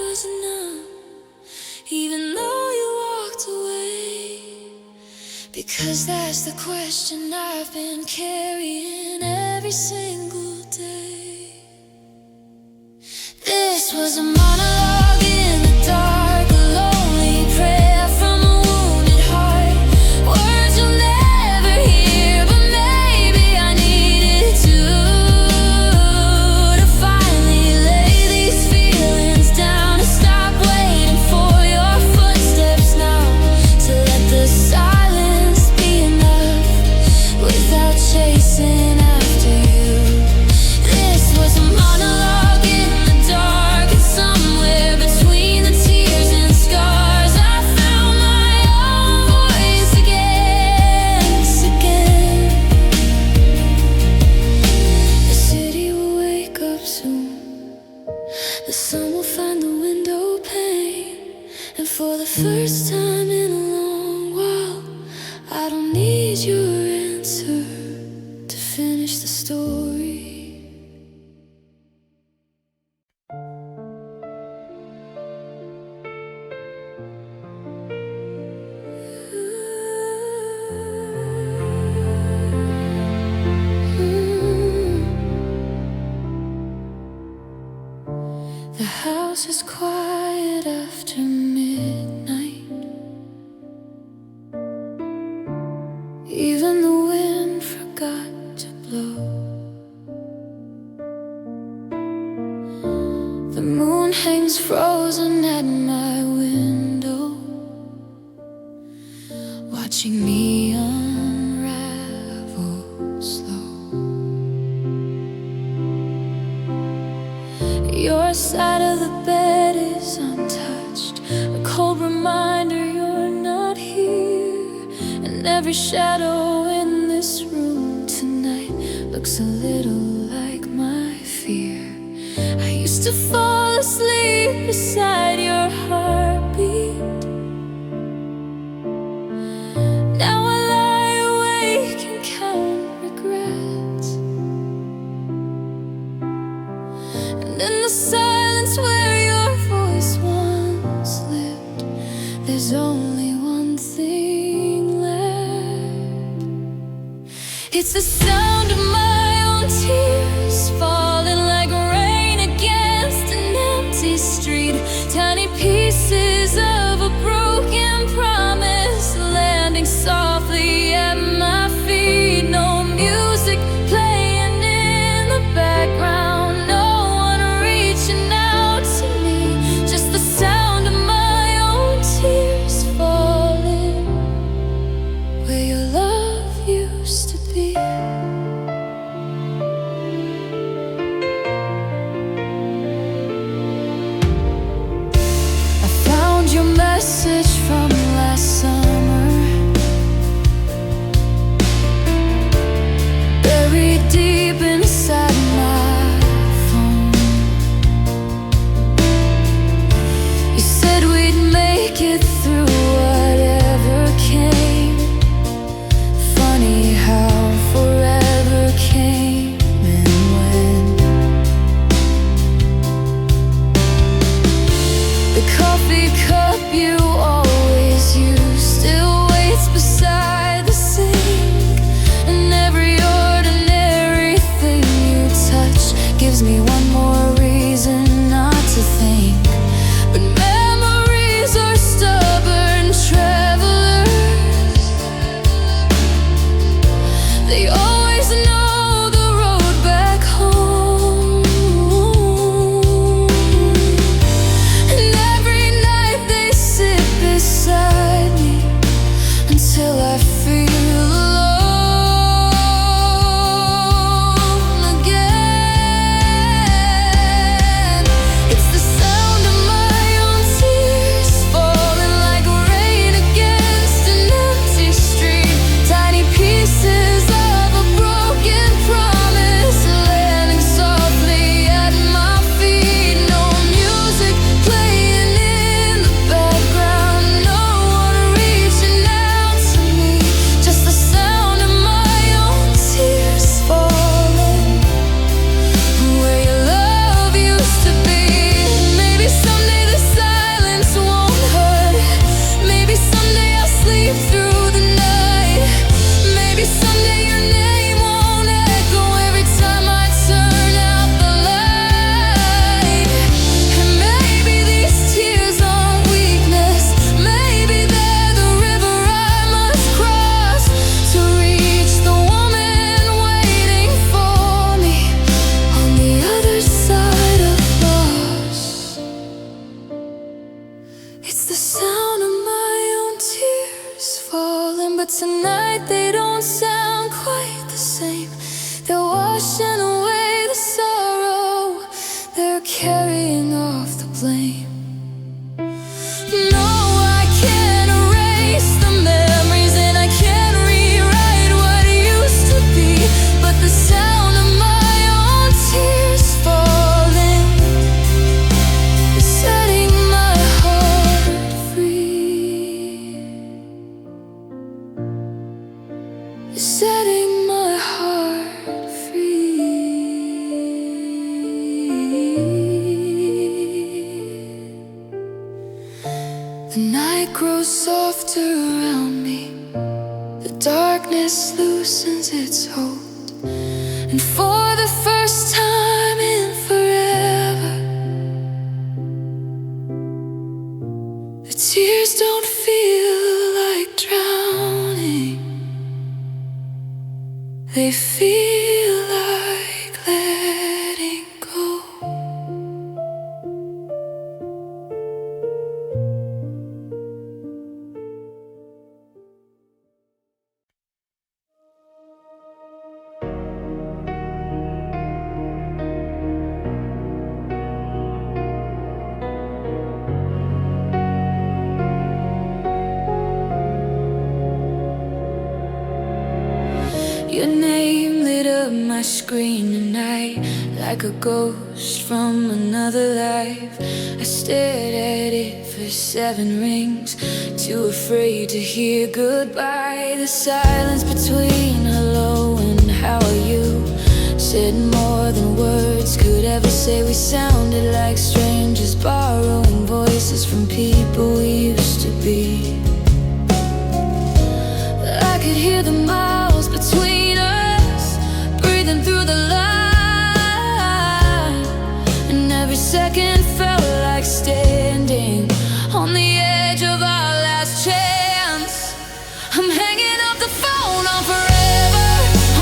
was enough, even though you walked away? Because that's the question I've been carrying every single day. This was a monologue in the dark, a lonely prayer from a wounded heart. Words you'll never hear, but maybe I needed to finally lay these feelings down, to stop waiting for your footsteps now, to let the silence be enough without chasing after you. This was a monologue in the dark, and somewhere between the tears and scars, I found my own voice again. The city will wake up soon, the sun will find the window pane, and for the first time in a long while, I don't need your answer to finish the story. The house is quiet after midnight. Even the wind forgot to blow. The moon hangs frozen at my window, watching me unravel slow. Your side of the bed is untouched, a cold reminder you're not here. And every shadow in this room tonight looks a little like my fear. I used to fall asleep beside your heartbeat. Now I lie awake and count regrets. And in the silence where your voice once lived, there's only one thing left. It's the sound of my own tears falling like rain against an empty street. Tiny pieces of a broken promise landing softly at my feet. No music playing in the background, no one reaching out to me, just the sound of my own tears falling where your love used to be. I found your message from last summer, buried deep inside my phone. You said we'd make it through whatever came. Funny how forever came and went. The coffee cup you always use still waits beside the sink. And every ordinary thing you touch gives me one more reason not to think. But memories are stubborn travelers. They always know the road back home. And every night they sit beside me until I feel alone again. It's the sound of my own tears falling like rain against an empty street. Tiny pieces of a broken promise landing softly at my feet. No music playing in the background, no one reaching out to me, just the sound of my own tears falling where your love used to be. Maybe someday the silence won't hurt. Maybe someday I'll sleep through the night. Maybe someday your name won't echo every time I turn out the light. And maybe these tears aren't weakness. Maybe they're the river I must cross to reach the woman waiting for me on the other side of loss. It's the sound of my own tears falling, but tonight they don't sound quite the same. They're washing away the sorrow, they're carrying off the blame. No, I can't erase the memories, and I can't rewrite what used to be. But the sound of my own tears falling is setting my heart free. Is setting my heart free. The night grows softer around me. The darkness loosens its hold. And for the first time in forever, the tears don't feel like drowning. They feel like letting go. screen tonight, like a ghost from another life. I stared at it for 7 rings, too afraid to hear goodbye. The silence between hello and how are you said more than words could ever say. We sounded like strangers borrowing voices from people we used to be. But I could hear the miles between us breathing through the line, and every second felt like standing on the edge of our last chance. I'm hanging up the phone on forever,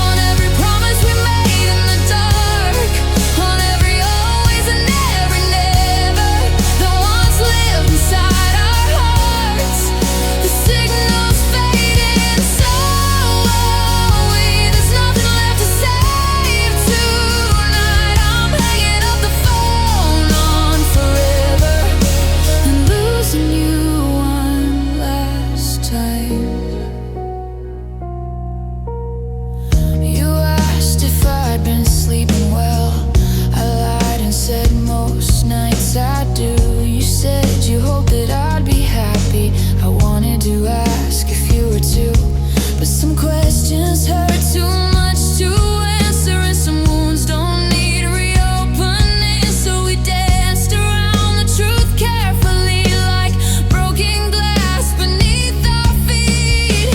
on every promise we made in the dark, on every always and every never that once lived inside our hearts. The signals fading slowly, there's nothing left to save tonight. I'm hanging up the phone on forever and losing you one last time. You asked if I'd been sleeping well. I lied and said most nights I do. You said you hoped that I'd be happy. I wanted to ask if you were too, but some questions hurt too much to answer, and some wounds don't need reopening. So we danced around the truth carefully, like broken glass beneath our feet.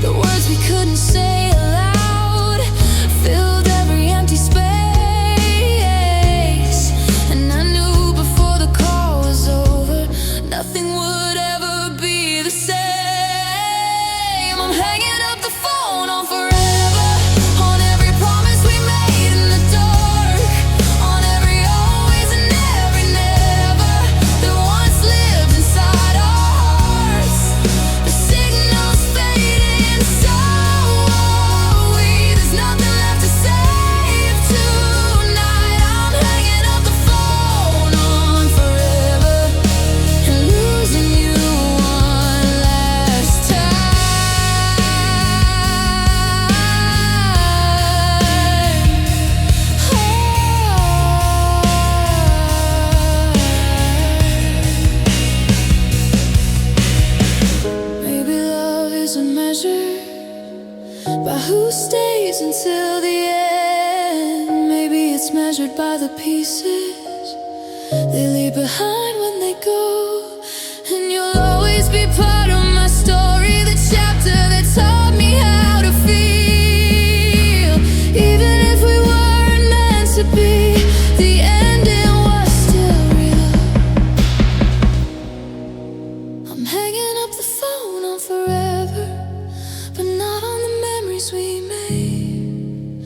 The words we couldn't say aloud filled every empty space, and I knew before the call was over nothing would ever be the same. I'm hanging up the phone on forever, on every promise we made in the dark, on every always and every never that once lived inside our hearts. The signals fading slowly, there's nothing left to save tonight. I'm hanging up the phone on forever and losing you one last time. Maybe love isn't measured by who stays until the end. Maybe it's measured by the pieces they leave behind when they go. And you'll always be part of my story, the chapter that taught me how to feel. Even if we weren't meant to be, the ending was still real. I'm hanging up the phone on forever, but not on the memories we made,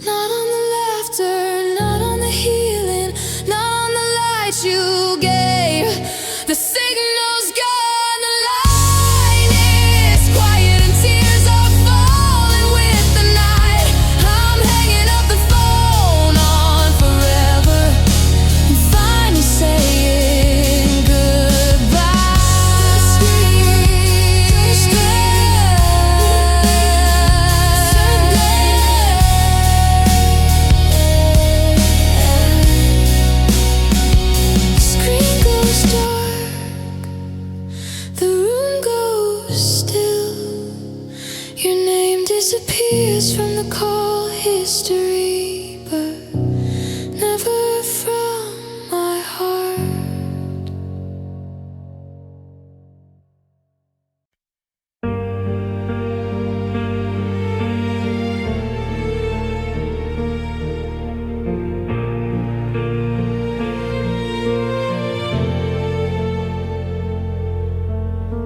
not on the laughter, not on the healing, not on the light you gave. The signal's gone, the line is quiet and tears are falling with the night. I'm hanging up the phone on forever and finally saying goodbye. Screen goes dark, the room goes still. Your name disappears from the call history, but never from my heart.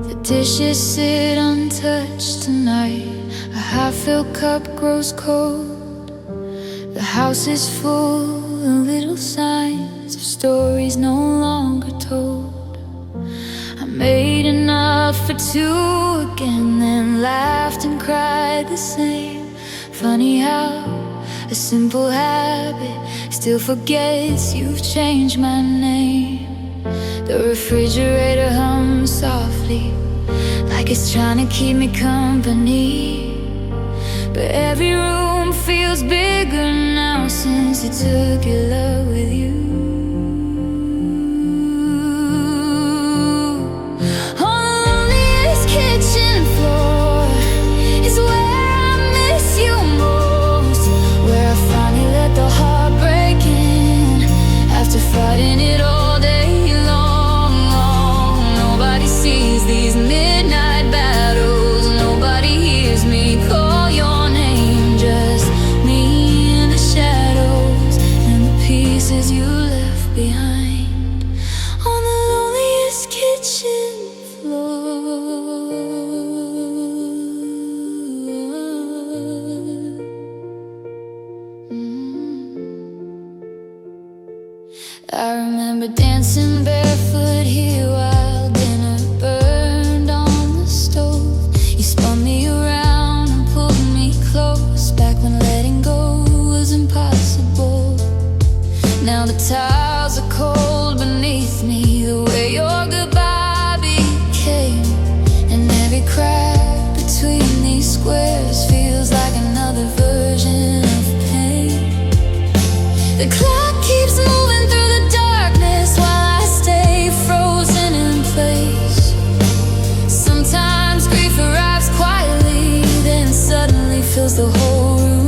The dishes sit untouched tonight. A half-filled cup grows cold. The house is full of little signs of stories no longer told. I made enough for 2 again, then laughed and cried the same. Funny how a simple habit still forgets you've changed my name. The refrigerator hums softly, like it's trying to keep me company. But every room room feels bigger now since you took your love with you. On the loneliest kitchen floor is where I miss you most, where I finally let the heart break in after fighting it all day long. Nobody sees these midnight battles, nobody hears me call your name, just me in the shadows and the pieces you left behind on the loneliest kitchen floor. I remember dancing barefoot here while dinner burned on the stove. You spun me around and pulled me close, back when letting go was impossible. Now the tiles are cold beneath me, the way your goodbye became, and every crack between these squares feels like another version of pain. The clock keeps moving through the darkness while I stay frozen in place. Sometimes grief arrives quietly, then suddenly fills the whole room.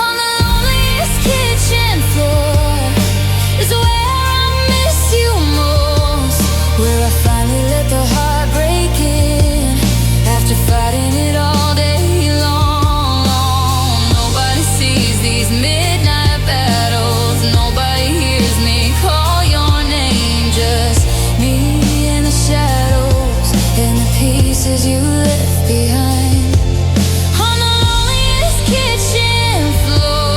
On the loneliest kitchen floor is where I miss you most, where I finally let the heart break in after fighting it all day long. Nobody sees these midnight battles, nobody hears me call your name, just me in the shadows and the pieces you left behind on the loneliest kitchen floor.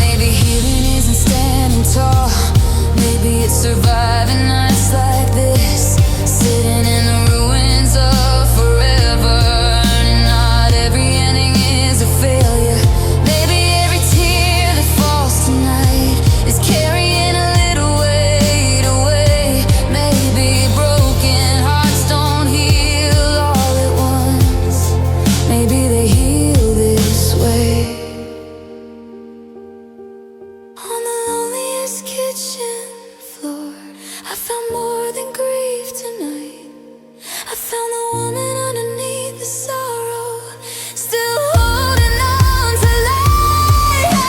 Maybe healing isn't standing tall, maybe it's surviving nights like this, sitting in the ruins of forever. And not every ending is a failure. Maybe every tear that falls tonight is carrying a little weight away. Maybe broken hearts don't heal all at once, maybe they heal this way. On the loneliest kitchen floor, I found more than grief tonight. I found the woman underneath the sorrow, still holding on to life.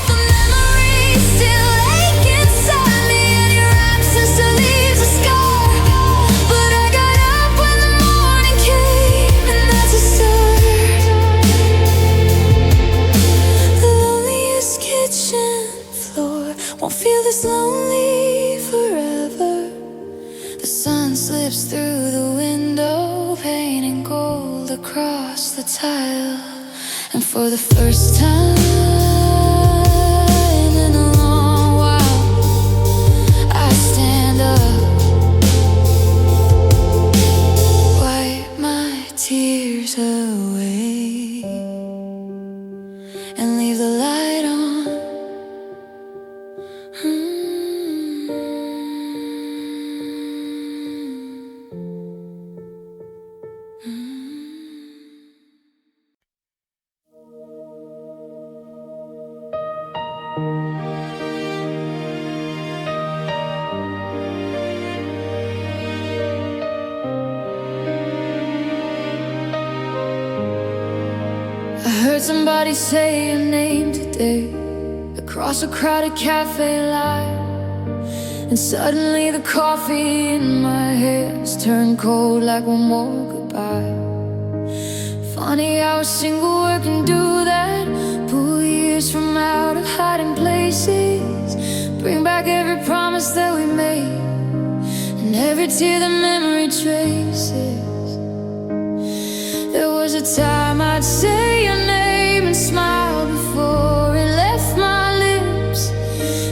The memories still ache inside me, and your absence still leaves a scar. But I got up when the morning came, and that's a start. The loneliest kitchen floor won't feel this lonely forever. The sun slips through the window, painting gold across the tile. And for the first time in a long while, I stand up, wipe my tears away, and leave the light on. I heard somebody say your name today across a crowded cafe line, and suddenly the coffee in my hands turned cold like one more goodbye. Funny how a single word can do that, pull years from out of hiding places, bring back every promise that we made, and every tear the memory traces. There was a time I'd say your name and smile before it left my lips.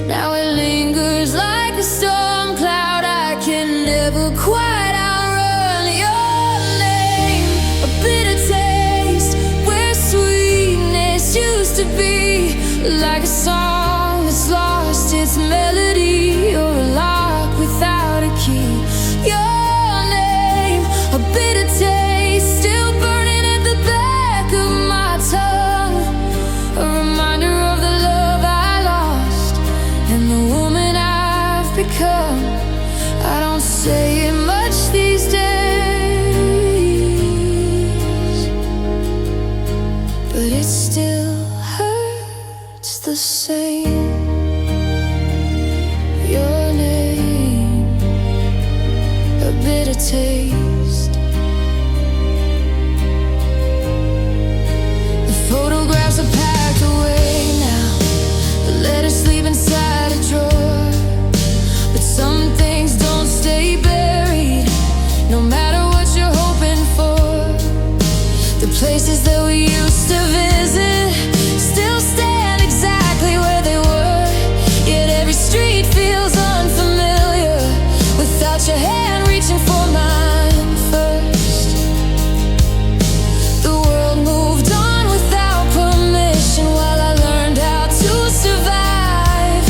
Now it lingers like a storm cloud I can never quite outrun. Your name, a bitter taste where sweetness used to be. a song that's lost its melody. You're a lock without a key. Your name, a bitter taste, still burning at the back of my tongue. A reminder of the love I lost and the woman I've become. I don't say it much these days, but it still hurts the same. Your name, a bitter taste. The photographs are packed away now, the letters sleep inside a drawer. But some things don't stay buried, no matter what you're hoping for. The places that we used to visit still stand exactly where they were. Yet every street feels unfamiliar without your hand reaching for mine first. The world moved on without permission while I learned how to survive.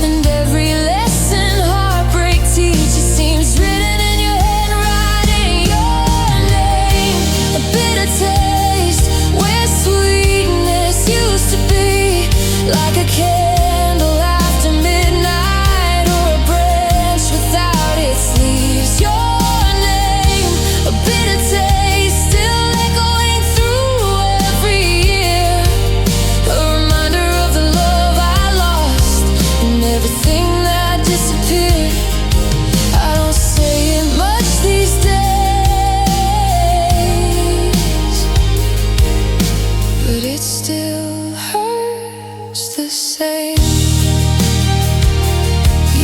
And every lesson heartbreak teaches seems written in your handwriting. Your name, a bitter taste, where sweetness used to be. Like a candle after midnight, or a branch without its leaves. Your name, a bitter taste, still echoing through every year. A reminder of the love I lost and everything that disappeared. I don't say it much these days, but it still hurts the same.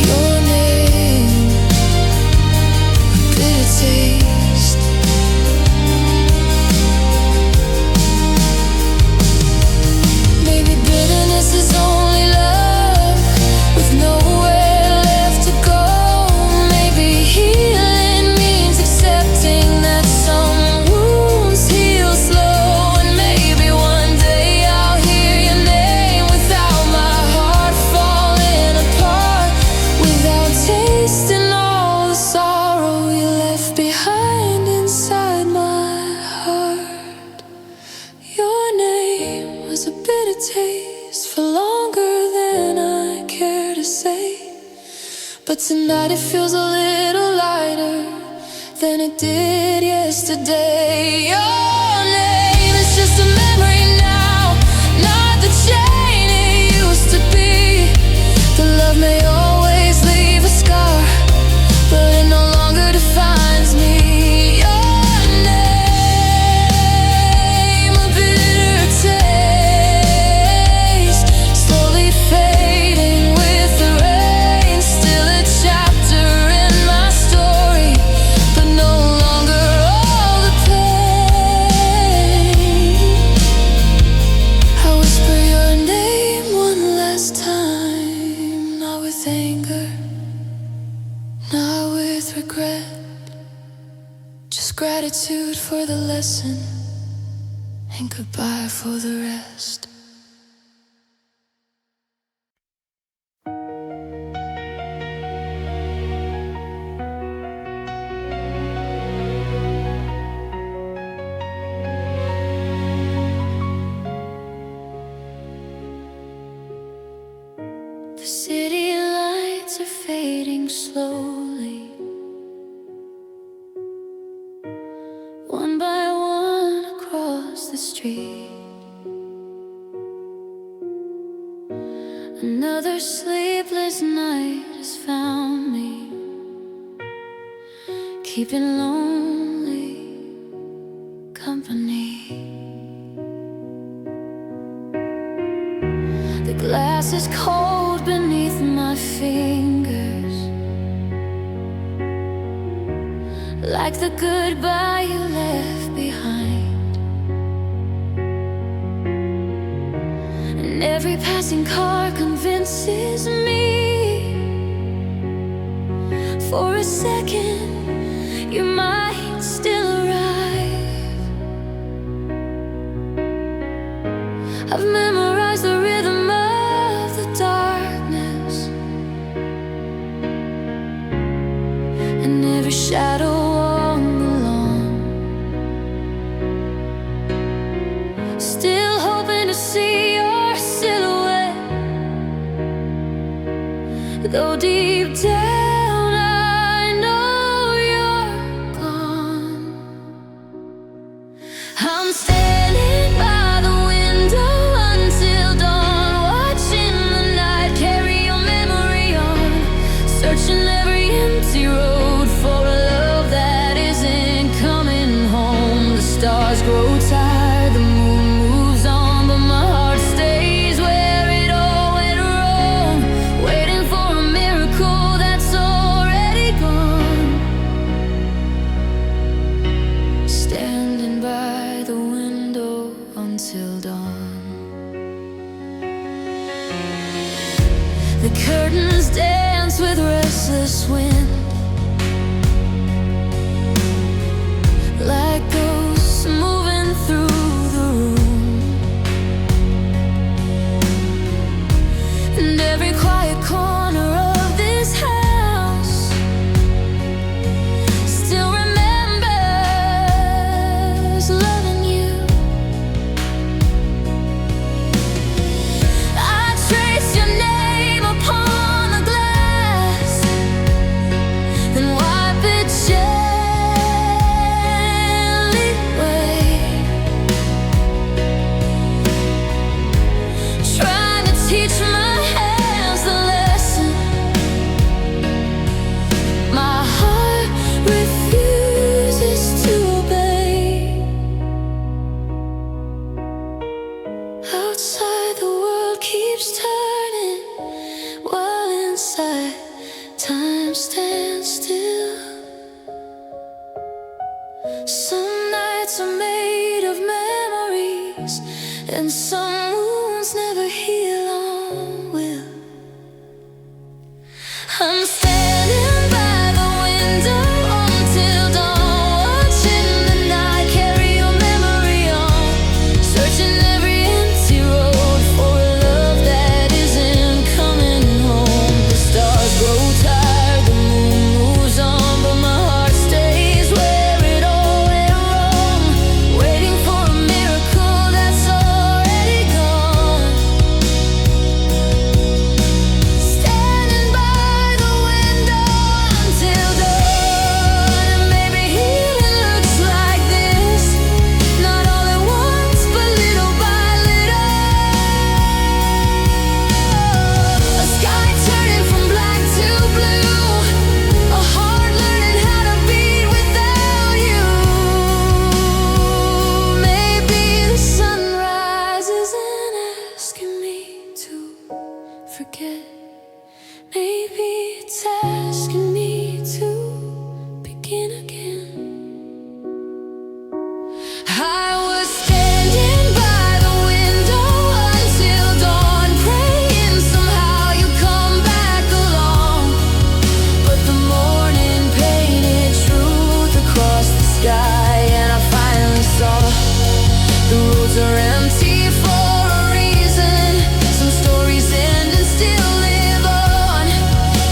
Your name, a bitter taste. Maybe bitterness is only love with nowhere left to go. Maybe healing means accepting that some wounds heal slow. And maybe one day I'll hear your name without my heart falling apart, without tasting all the sorrow you left behind inside my heart. Your name was a bitter taste for longer than I care to say. But tonight it feels a little lighter than it did yesterday. Your name is just a memory now, not the chain it used to be. The love may always leave a scar, but it no longer defines me. Your name, a bitter taste, slowly fading with the rain. Still a chapter in my story, but no longer all the pain. I whisper your name one last time, not with anger, not with regret, just gratitude for the lesson and goodbye for the rest. The city lights are fading slowly, one by one across the street. Another sleepless night has found me, keeping lonely company. The glass is cold beneath my fingers, like the goodbye you left behind. And every passing car convinces me, for a second you might still arrive. I've memorized the rhythm of and every shadow on the lawn. Still hoping to see your silhouette, though deep down I know you're gone. I'm standing by the window until dawn, watching the night carry your memory on, searching every empty road for a love that isn't coming home. The stars grow tired, the moon moves on, but my heart stays where it all went wrong, waiting for a miracle that's already gone. Standing by the window until dawn. The curtains dance with restless wind, like ghosts moving through the room. And every quiet corner of this house still remembers loving you. I trace your name upon the glass, then wipe it gently away, trying to teach my hands the lesson my heart refuses to obey. Outside the world keeps turning, while inside time stands still. Some nights are made of memories, and some wounds never heal on will. I'm standing by the window until dawn, watching the night carry your memory on, searching every empty road for a love that isn't coming home. The stars grow tired, the moon moves on, but my heart stays where it all went wrong, waiting for a miracle that's already gone. Standing by the window until dawn, and maybe healing looks like this, not all at once, but little by little. A sky turning from black to blue, a heart learning how to beat without you. Maybe the sun rises and asking me to forget. Maybe it's asking me to begin again. I was standing by the window until dawn, praying somehow you come back along. But the morning painted truth across the sky, and I finally saw the roads are empty for a reason. Some stories end and still live on,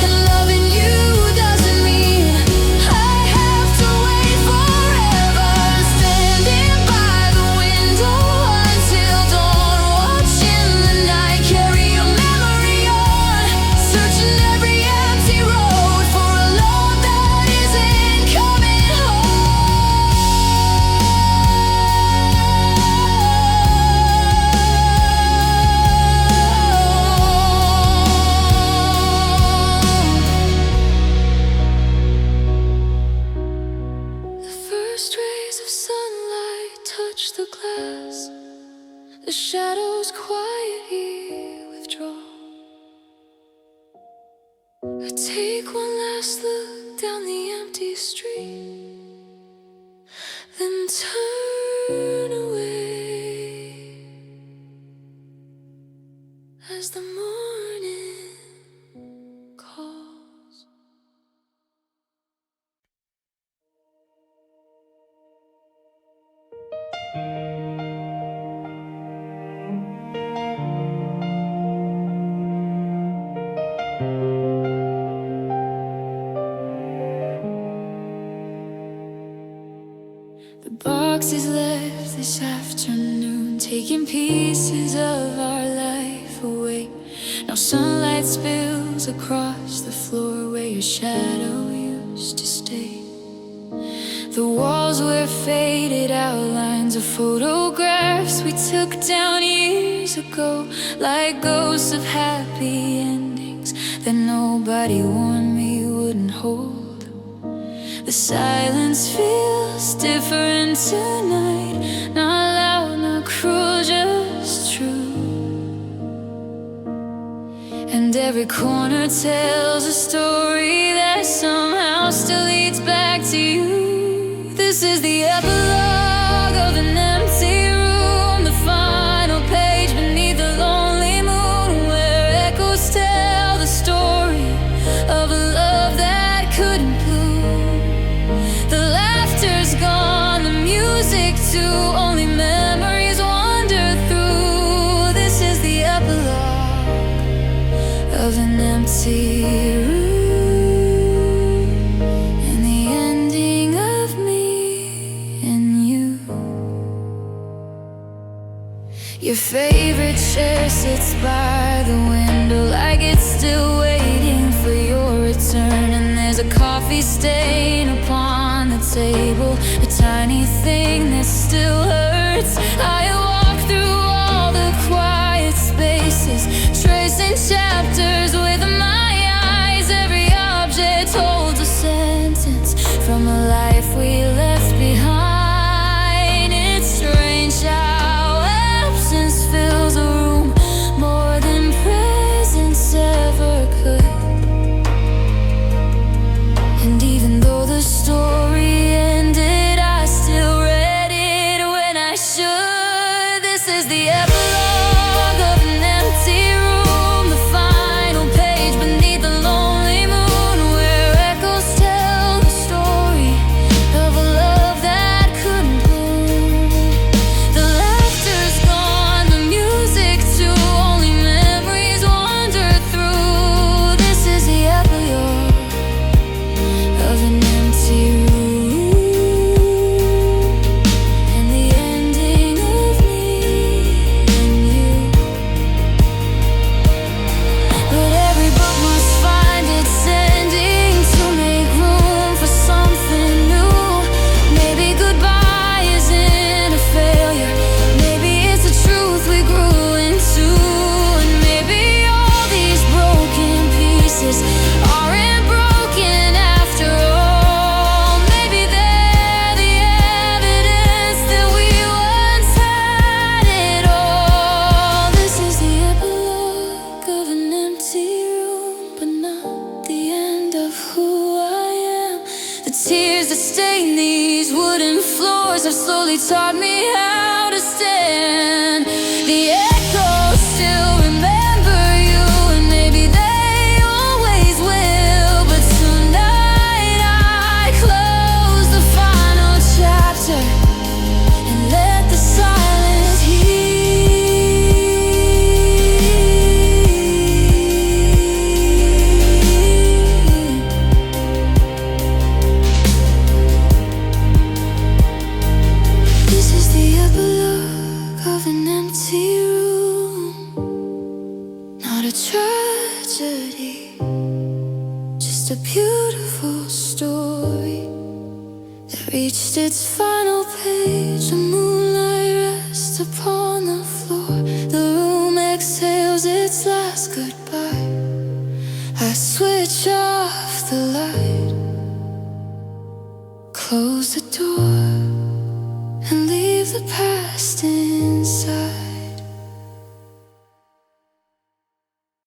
and loving you doesn't mean I have to wait forever. I'm standing by the window until dawn, watching the night carry your memory on, searching every empty road for a love that isn't coming home. The first rays of sunlight touch the glass, the shadows quietly withdraw. I take one last look down the empty street, then turn away as the morning calls. The box is left this afternoon, taking pieces of our life away. Now sunlight spills across the floor where your shadow used to stay. The walls were faded outlines of photographs we took down years ago, like ghosts of happy endings that nobody warned me wouldn't hold. The silence feels different tonight, not loud, not cruel, just true. And every corner tells a story that somehow still leads back to you. This is the epilogue of an empty room, the final page beneath the lonely moon, where echoes tell the story of a love that couldn't bloom. The laughter's gone, the music too, only memories wander through. This is the epilogue of an empty room. Your favorite chair sits by the window like it's still waiting for your return. And there's a coffee stain upon the table, a tiny thing that still hurts. I walk through all the quiet spaces, tracing chapters with my eyes. Every object holds a sentence from a life we left behind. It's strange how absence fills a room more than presence ever could. And even though the story ended, I still read it when I should. This is the epilogue of an empty room, the final page beneath the lonely moon, where echoes tell the story of a love that couldn't bloom. The laughter's gone, the music too, only memories wander through. This is the epilogue of an empty room, and the ending of me and you. But every book must find its ending to make room for something new. Maybe goodbye isn't a failure, maybe it's the truth we grew into. And maybe all these broken pieces aren't broken after all. Maybe they're the evidence that we once had it all. This is the epilogue of an empty room, but not the end of who I am. The tears that stain these wooden floors have slowly taught me how to stand. The echoes still remember you, and maybe they always will. But tonight I close the final chapter and let the silence heal. This is the epilogue of an empty room, not a tragedy, just a beautiful story that reached its final page. The moonlight rests upon the floor, the room exhales its last goodbye. I switch off the light, close the door, and leave the past inside.